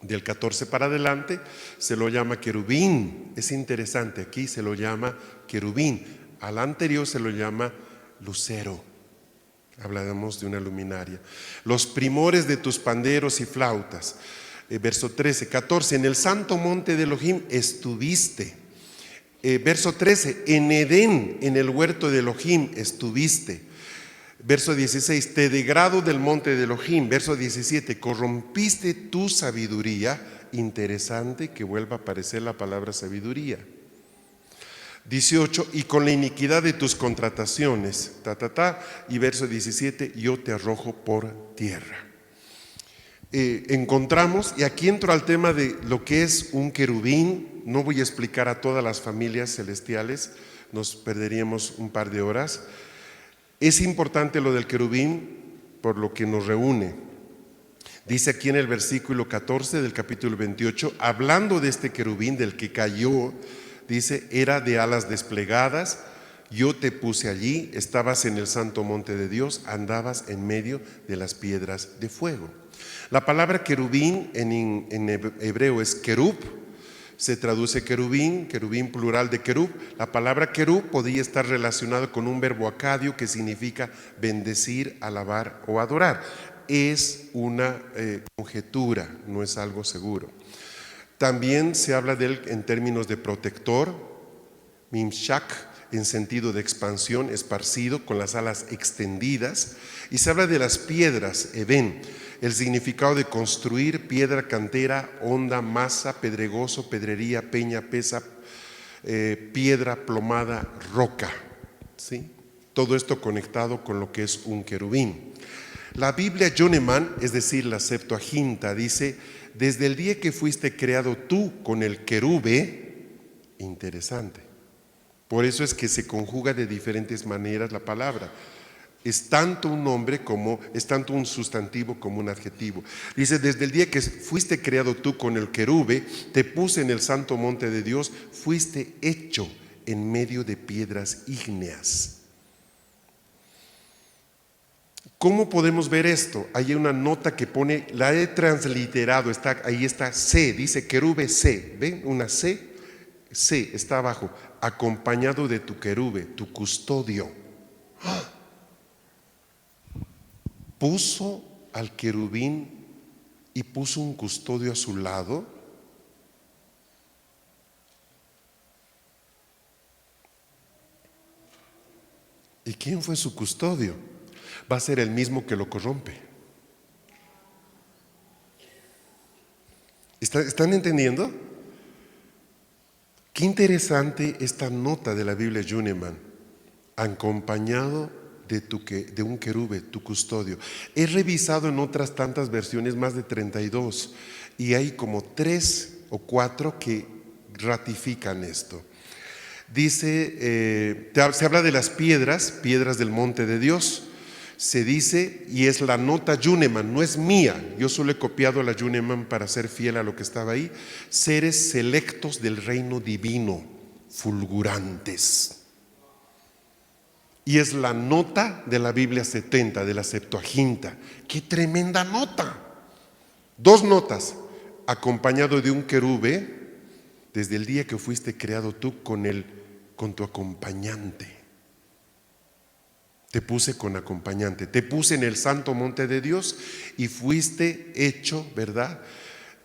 del 14 para adelante, se lo llama querubín. Es interesante, aquí se lo llama querubín. Al anterior se lo llama lucero. Hablaremos de una luminaria. Los primores de tus panderos y flautas. Verso 13, 14, en el santo monte de Elohim estuviste. Verso 13, en Edén, en el huerto de Elohim estuviste. Verso 16, te degrado del monte de Elohim. Verso 17, corrompiste tu sabiduría. Interesante que vuelva a aparecer la palabra sabiduría. 18, y con la iniquidad de tus contrataciones, y verso 17, yo te arrojo por tierra. Encontramos, y aquí entro al tema de lo que es un querubín. No voy a explicar a todas las familias celestiales, nos perderíamos un par de horas. Es importante lo del querubín por lo que nos reúne. Dice aquí en el versículo 14 del capítulo 28, hablando de este querubín del que cayó, dice, era de alas desplegadas, yo te puse allí, estabas en el santo monte de Dios, andabas en medio de las piedras de fuego. La palabra querubín en hebreo es querub. Se traduce querubín, querubín plural de querub. La palabra querub podría estar relacionada con un verbo acadio que significa bendecir, alabar o adorar. Es una conjetura, no es algo seguro. También se habla de él en términos de protector, mimshak, en sentido de expansión, esparcido, con las alas extendidas. Y se habla de las piedras, eben, el significado de construir, piedra, cantera, honda, masa, pedregoso, pedrería, peña, pesa, piedra, plomada, roca. ¿Sí? Todo esto conectado con lo que es un querubín. La Biblia Yoneman, es decir, la Septuaginta, dice, desde el día que fuiste creado tú con el querube, interesante. Por eso es que se conjuga de diferentes maneras la palabra. Es tanto un nombre como, es tanto un sustantivo como un adjetivo. Dice, desde el día que fuiste creado tú con el querube, te puse en el santo monte de Dios, fuiste hecho en medio de piedras ígneas. ¿Cómo podemos ver esto? Hay una nota que pone, la he transliterado, ahí está C, dice querube C, ¿ven? Una C está abajo, acompañado de tu querube, tu custodio. ¡Ah! Puso al querubín y puso un custodio a su lado. ¿Y quién fue su custodio? Va a ser el mismo que lo corrompe. ¿Están entendiendo? Qué interesante esta nota de la Biblia Yuneman, acompañado de un querube, tu custodio. He revisado en otras tantas versiones, más de 32, y hay como 3 o 4 que ratifican esto. Dice, se habla de las piedras del monte de Dios. Se dice, y es la nota Yuneman, no es mía, yo solo he copiado la Yuneman para ser fiel a lo que estaba ahí. Seres selectos del reino divino, fulgurantes. Y es la nota de la Biblia 70, de la Septuaginta. ¡Qué tremenda nota! 2 notas. acompañado de un querube desde el día que fuiste creado tú con tu acompañante. Te puse con acompañante, te puse en el santo monte de Dios y fuiste hecho, ¿verdad?,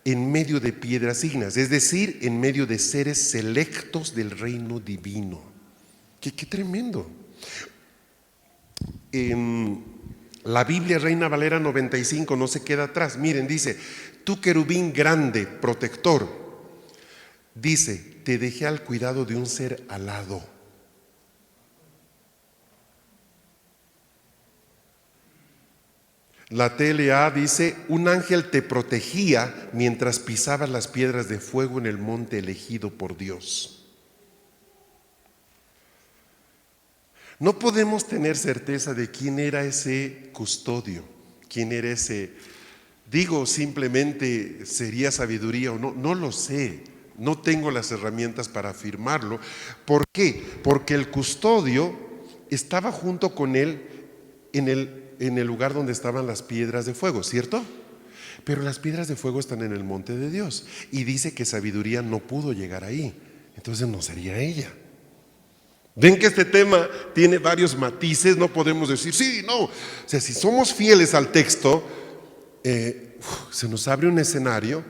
en medio de piedras ígneas, es decir, en medio de seres selectos del reino divino. Qué tremendo. En la Biblia Reina Valera 95 no se queda atrás. Miren, dice: tú querubín grande, protector, dice, te dejé al cuidado de un ser alado. La TLA dice: un ángel te protegía mientras pisabas las piedras de fuego en el monte elegido por Dios. No podemos tener certeza de quién era ese custodio, quién era ese, digo, simplemente sería sabiduría o no, no lo sé, no tengo las herramientas para afirmarlo. ¿Por qué? Porque el custodio estaba junto con él en el lugar donde estaban las piedras de fuego, ¿cierto? Pero las piedras de fuego están en el monte de Dios y dice que sabiduría no pudo llegar ahí, entonces no sería ella. Ven que este tema tiene varios matices, no podemos decir sí, no. O sea, si somos fieles al texto, se nos abre un escenario,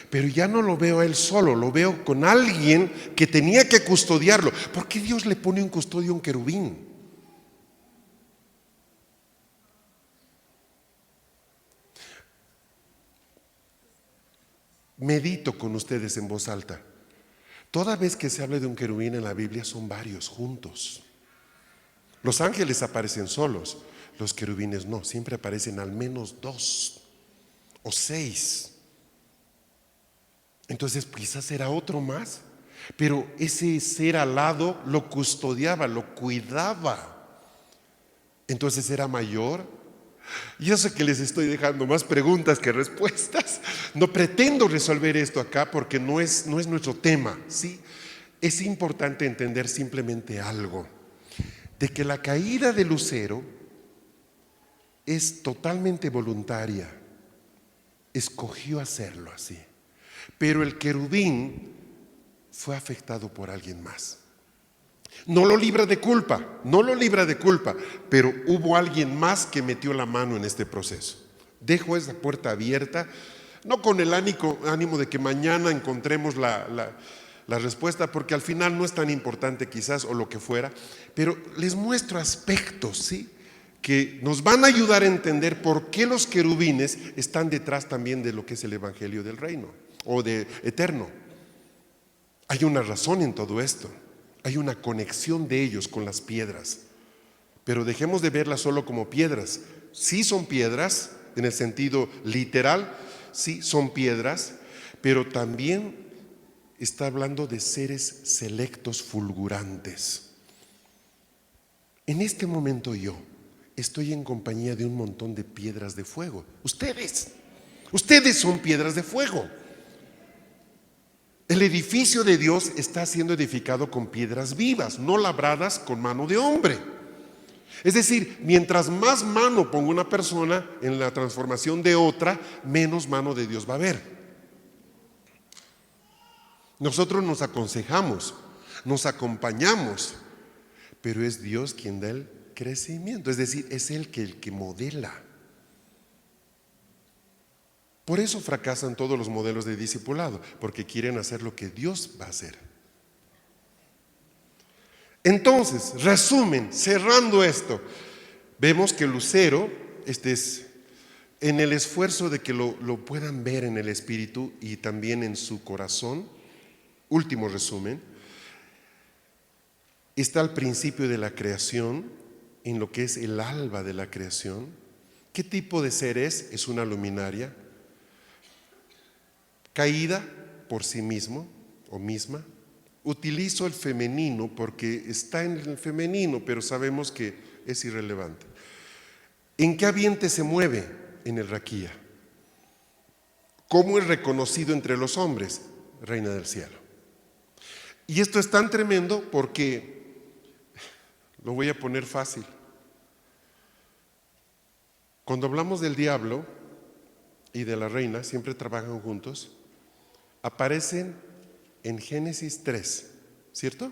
pero ya no lo veo a él solo, lo veo con alguien que tenía que custodiarlo. ¿Por qué Dios le pone un custodio a un querubín? Medito con ustedes en voz alta. Toda vez que se hable de un querubín en la Biblia son varios juntos. Los ángeles aparecen solos, los querubines no, siempre aparecen al menos 2 o 6. Entonces quizás era otro más, pero ese ser alado lo custodiaba, lo cuidaba. Entonces era mayor. Yo sé que les estoy dejando más preguntas que respuestas. No pretendo resolver esto acá porque no es nuestro tema, ¿sí? Es importante entender simplemente algo, de que la caída de Lucero es totalmente voluntaria. Escogió hacerlo así. Pero el querubín fue afectado por alguien más. No lo libra de culpa, no lo libra de culpa, pero hubo alguien más que metió la mano en este proceso. Dejo esa puerta abierta, no con el ánimo de que mañana encontremos la respuesta, porque al final no es tan importante quizás o lo que fuera, pero les muestro aspectos, ¿sí?, que nos van a ayudar a entender por qué los querubines están detrás también de lo que es el evangelio del reino o de eterno. Hay una razón en todo esto. Hay una conexión de ellos con las piedras, pero dejemos de verlas solo como piedras. Sí son piedras en el sentido literal, sí son piedras, pero también está hablando de seres selectos fulgurantes. En este momento yo estoy en compañía de un montón de piedras de fuego. Ustedes son piedras de fuego. El edificio de Dios está siendo edificado con piedras vivas, no labradas con mano de hombre. Es decir, mientras más mano ponga una persona en la transformación de otra, menos mano de Dios va a haber. Nosotros nos aconsejamos, nos acompañamos, pero es Dios quien da el crecimiento, es decir, es Él el que modela. Por eso fracasan todos los modelos de discipulado, porque quieren hacer lo que Dios va a hacer. Entonces, resumen, cerrando esto, vemos que Lucero, en el esfuerzo de que lo puedan ver en el espíritu y también en su corazón, último resumen, está al principio de la creación, en lo que es el alba de la creación. ¿Qué tipo de ser es? Es una luminaria, caída por sí mismo o misma. Utilizo el femenino porque está en el femenino, pero sabemos que es irrelevante. ¿En qué ambiente se mueve? En el raquía. ¿Cómo es reconocido entre los hombres? Reina del cielo. Y esto es tan tremendo porque, lo voy a poner fácil, cuando hablamos del diablo y de la reina, siempre trabajan juntos. aparecen en Génesis 3, ¿cierto?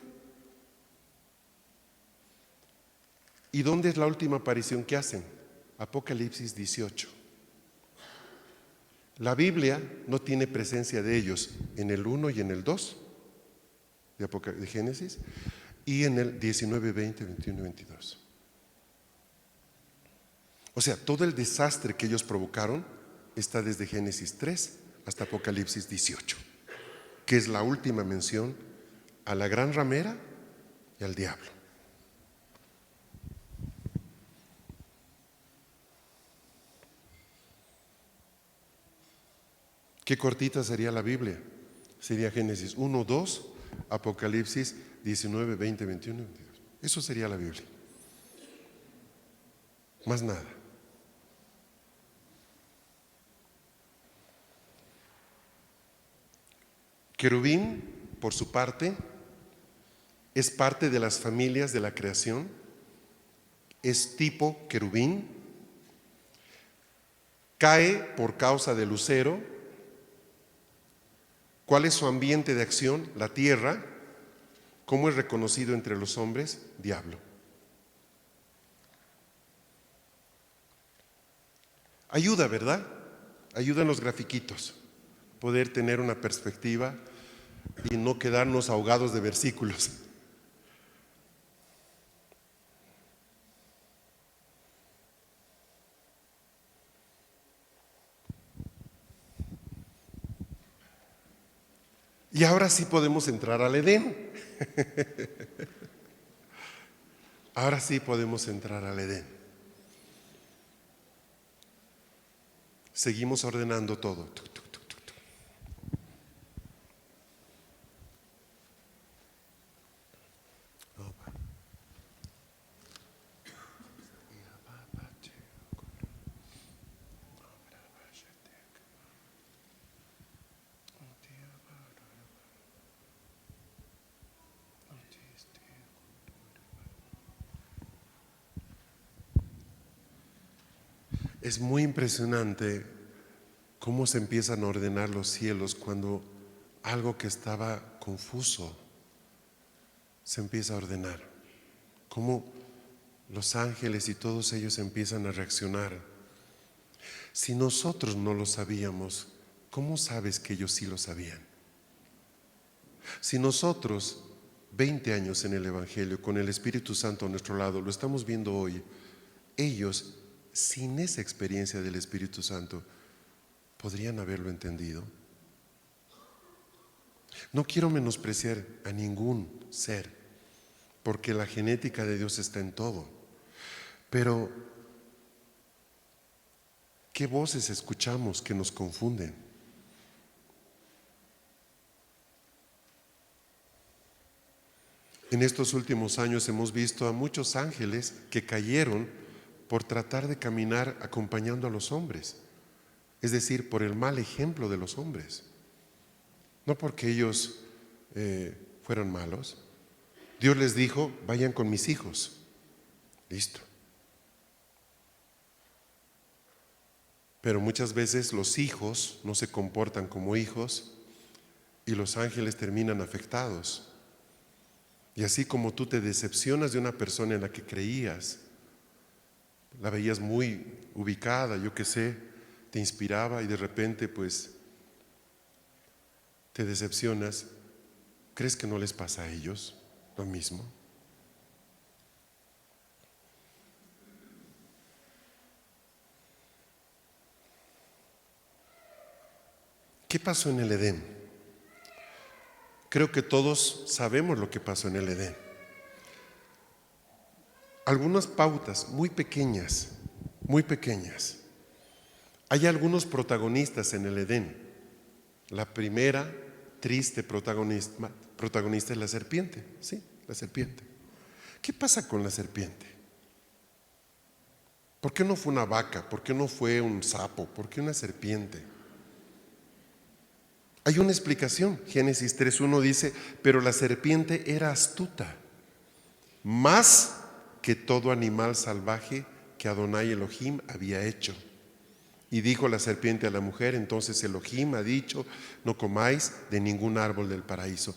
¿Y dónde es la última aparición que hacen? Apocalipsis 18. La Biblia no tiene presencia de ellos en el 1 y en el 2 de Génesis, y en el 19, 20, 21 y 22. O sea, todo el desastre que ellos provocaron está desde Génesis 3 hasta Apocalipsis 18, que es la última mención a la gran ramera y al diablo. ¿Qué cortita sería la Biblia? Sería Génesis 1, 2, Apocalipsis 19, 20, 21 y 22. Eso sería la Biblia. Más nada. Querubín, por su parte, es parte de las familias de la creación. Es tipo querubín. Cae por causa del lucero. ¿Cuál es su ambiente de acción? La tierra. ¿Cómo es reconocido entre los hombres? Diablo. Ayuda, ¿verdad? Ayudan los grafiquitos, poder tener una perspectiva y no quedarnos ahogados de versículos. Y ahora sí podemos entrar al Edén. Ahora sí podemos entrar al Edén. Seguimos ordenando todo. Es muy impresionante cómo se empiezan a ordenar los cielos cuando algo que estaba confuso se empieza a ordenar. Cómo los ángeles y todos ellos empiezan a reaccionar. Si nosotros no lo sabíamos, ¿cómo sabes que ellos sí lo sabían? Si nosotros, 20 años en el Evangelio, con el Espíritu Santo a nuestro lado, lo estamos viendo hoy, ellos, sin esa experiencia del Espíritu Santo, ¿podrían haberlo entendido? No quiero menospreciar a ningún ser, porque la genética de Dios está en todo. Pero, ¿qué voces escuchamos que nos confunden? En estos últimos años hemos visto a muchos ángeles que cayeron por tratar de caminar acompañando a los hombres, es decir, por el mal ejemplo de los hombres. No porque ellos fueran malos. Dios les dijo, vayan con mis hijos. Listo. Pero muchas veces los hijos no se comportan como hijos y los ángeles terminan afectados. Y así como tú te decepcionas de una persona en la que creías, la veías muy ubicada, yo qué sé, te inspiraba y de repente pues te decepcionas, ¿crees que no les pasa a ellos lo mismo? ¿Qué pasó en el Edén? Creo que todos sabemos lo que pasó en el Edén. Algunas pautas muy pequeñas, muy pequeñas. Hay algunos protagonistas en el Edén. La primera triste protagonista es la serpiente, ¿sí? La serpiente. ¿Qué pasa con la serpiente? ¿Por qué no fue una vaca? ¿Por qué no fue un sapo? ¿Por qué una serpiente? Hay una explicación. Génesis 3:1 dice, pero la serpiente era astuta, más que todo animal salvaje que Adonai Elohim había hecho. Y dijo la serpiente a la mujer, entonces Elohim ha dicho, no comáis de ningún árbol del paraíso.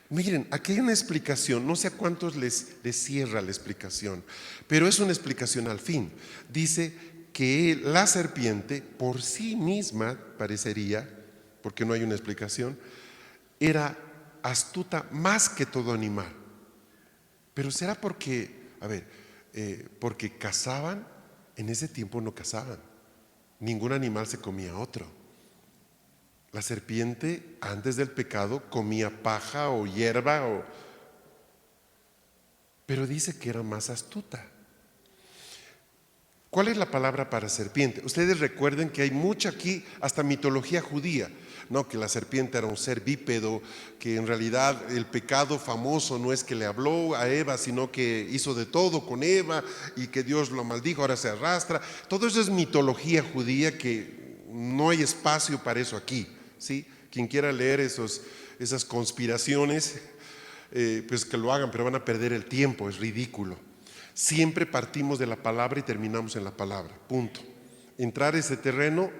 Miren, aquí hay una explicación, no sé a cuántos les cierra la explicación, pero es una explicación al fin. Dice que la serpiente por sí misma parecería, porque no hay una explicación, era astuta más que todo animal. Pero será porque, porque cazaban. En ese tiempo no cazaban, ningún animal se comía a otro. La serpiente antes del pecado comía paja o hierba, pero dice que era más astuta. ¿Cuál es la palabra para serpiente? Ustedes recuerden que hay mucha aquí, hasta mitología judía, ¿no? Que la serpiente era un ser bípedo, que en realidad el pecado famoso no es que le habló a Eva, sino que hizo de todo con Eva y que Dios lo maldijo, ahora se arrastra. Todo eso es mitología judía, que no hay espacio para eso aquí, ¿sí? Quien quiera leer esas conspiraciones, pues que lo hagan, pero van a perder el tiempo, es ridículo. Siempre partimos de la palabra y terminamos en la palabra, punto. Entrar a ese terreno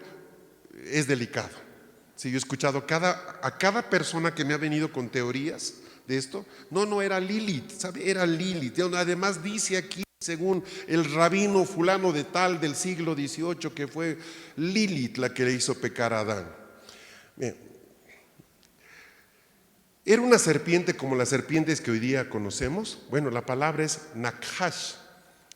es delicado. Sí, yo he escuchado a cada persona que me ha venido con teorías de esto. No era Lilith, ¿sabe? Era Lilith. Además dice aquí, según el rabino fulano de tal del siglo XVIII, que fue Lilith la que le hizo pecar a Adán. Bien. ¿Era una serpiente como las serpientes que hoy día conocemos? Bueno, la palabra es Nakhash.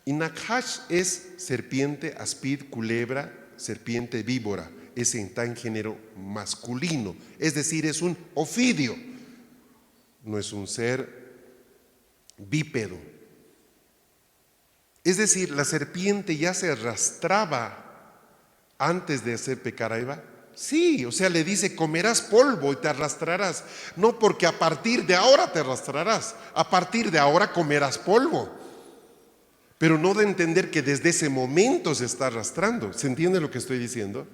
Y Nakhash es serpiente, aspid, culebra, serpiente, víbora. Está en género masculino, es decir, es un ofidio. No es un ser bípedo. Es decir, la serpiente ya se arrastraba antes de hacer pecar a Eva. Sí, o sea, le dice, comerás polvo y te arrastrarás. No porque a partir de ahora te arrastrarás, a partir de ahora comerás polvo. Pero no de entender que desde ese momento se está arrastrando. ¿Se entiende lo que estoy diciendo?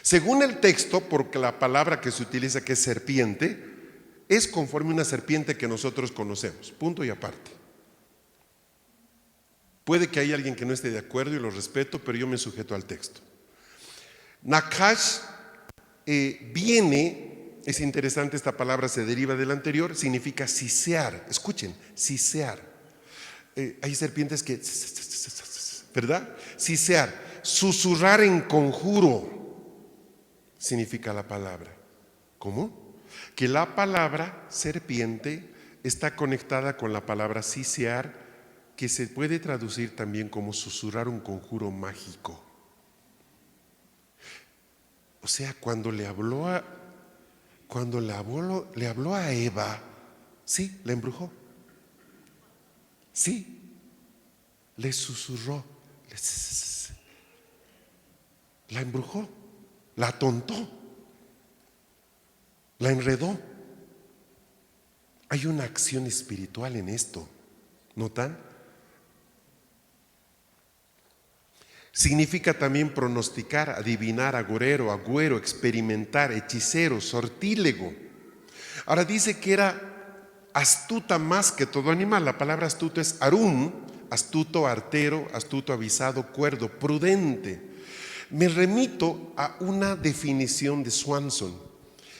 Según el texto, porque la palabra que se utiliza, que es serpiente, es conforme a una serpiente que nosotros conocemos, punto y aparte. Puede que haya alguien que no esté de acuerdo y lo respeto, pero yo me sujeto al texto. Nakhash viene, es interesante, esta palabra se deriva del anterior, significa sisear. Escuchen, sisear. Hay serpientes que, ¿verdad? Sisear, susurrar en conjuro, significa la palabra. ¿Cómo? Que la palabra serpiente está conectada con la palabra sisear, que se puede traducir también como susurrar un conjuro mágico. O sea, cuando le habló a Eva, sí, la embrujó. Sí, le susurró, la embrujó, la atontó, la enredó. Hay una acción espiritual en esto, ¿notan? Significa también pronosticar, adivinar, agorero, agüero, experimentar, hechicero, sortílego. Ahora dice que era astuta más que todo animal. La palabra astuto es arum, astuto, artero, astuto, avisado, cuerdo, prudente. Me remito a una definición de Swanson.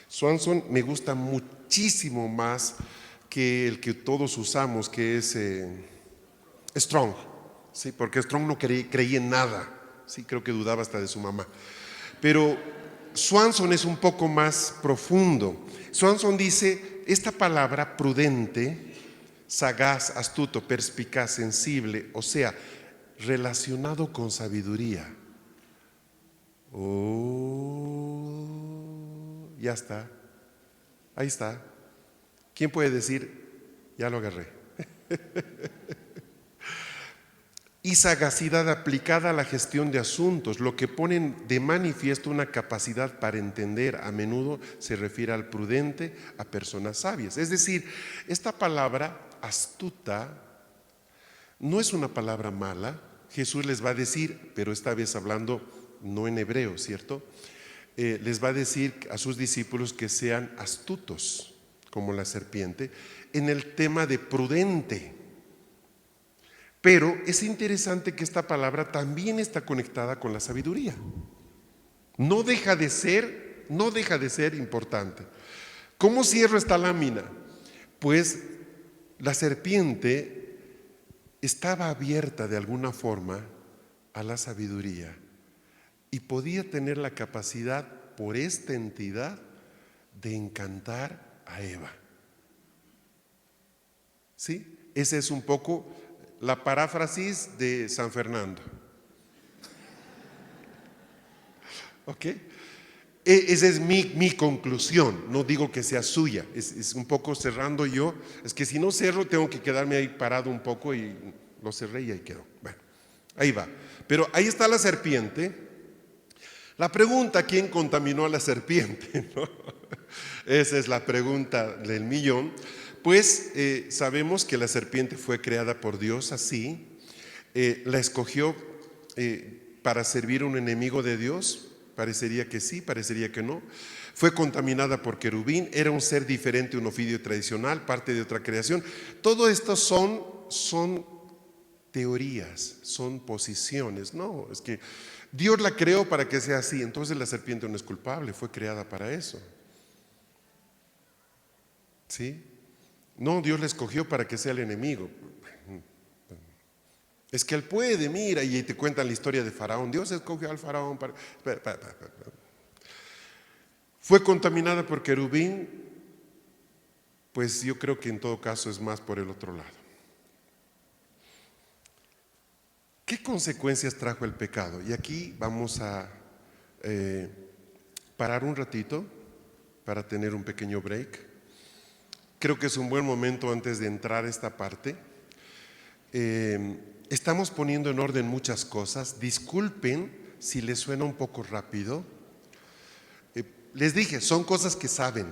Swanson me gusta muchísimo más que el que todos usamos, que es Strong. Sí, porque Strong no creía en nada. Sí, creo que dudaba hasta de su mamá. Pero Swanson es un poco más profundo. Swanson dice, esta palabra prudente, sagaz, astuto, perspicaz, sensible, o sea, relacionado con sabiduría. Oh, ya está. Ahí está. ¿Quién puede decir, ya lo agarré? Y sagacidad aplicada a la gestión de asuntos, lo que ponen de manifiesto una capacidad para entender. A menudo se refiere al prudente, a personas sabias. Es decir, esta palabra astuta no es una palabra mala. Jesús les va a decir, pero esta vez hablando no en hebreo, ¿cierto? Les va a decir a sus discípulos que sean astutos, como la serpiente, en el tema de prudente. Pero es interesante que esta palabra también está conectada con la sabiduría. No deja de ser importante. ¿Cómo cierro esta lámina? Pues la serpiente estaba abierta de alguna forma a la sabiduría y podía tener la capacidad por esta entidad de encantar a Eva. ¿Sí? Esa es un poco la paráfrasis de San Fernando. ¿Ok? Esa es mi conclusión, no digo que sea suya, es un poco cerrando yo, es que si no cerro tengo que quedarme ahí parado un poco y lo cerré y ahí quedó. Bueno, ahí va. Pero ahí está la serpiente. La pregunta, ¿quién contaminó a la serpiente? ¿No? Esa es la pregunta del millón. Pues sabemos que la serpiente fue creada por Dios así, la escogió para servir a un enemigo de Dios. Parecería que sí, parecería que no. Fue contaminada por querubín, era un ser diferente a un ofidio tradicional, parte de otra creación. Todo esto son teorías, son posiciones. No, es que Dios la creó para que sea así. Entonces la serpiente no es culpable, fue creada para eso. ¿Sí? No, Dios la escogió para que sea el enemigo. Es que él puede, mira, y te cuentan la historia de Faraón. Dios escogió al Faraón para... Fue contaminada por querubín, pues yo creo que en todo caso es más por el otro lado. ¿Qué consecuencias trajo el pecado? Y aquí vamos a parar un ratito para tener un pequeño break. Creo que es un buen momento antes de entrar a esta parte. Estamos poniendo en orden muchas cosas. Disculpen si les suena un poco rápido. Les dije, son cosas que saben,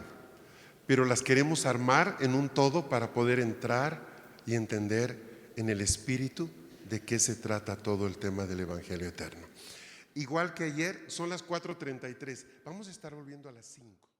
pero las queremos armar en un todo para poder entrar y entender en el espíritu de qué se trata todo el tema del Evangelio eterno. Igual que ayer, son las 4:33. Vamos a estar volviendo a las 5.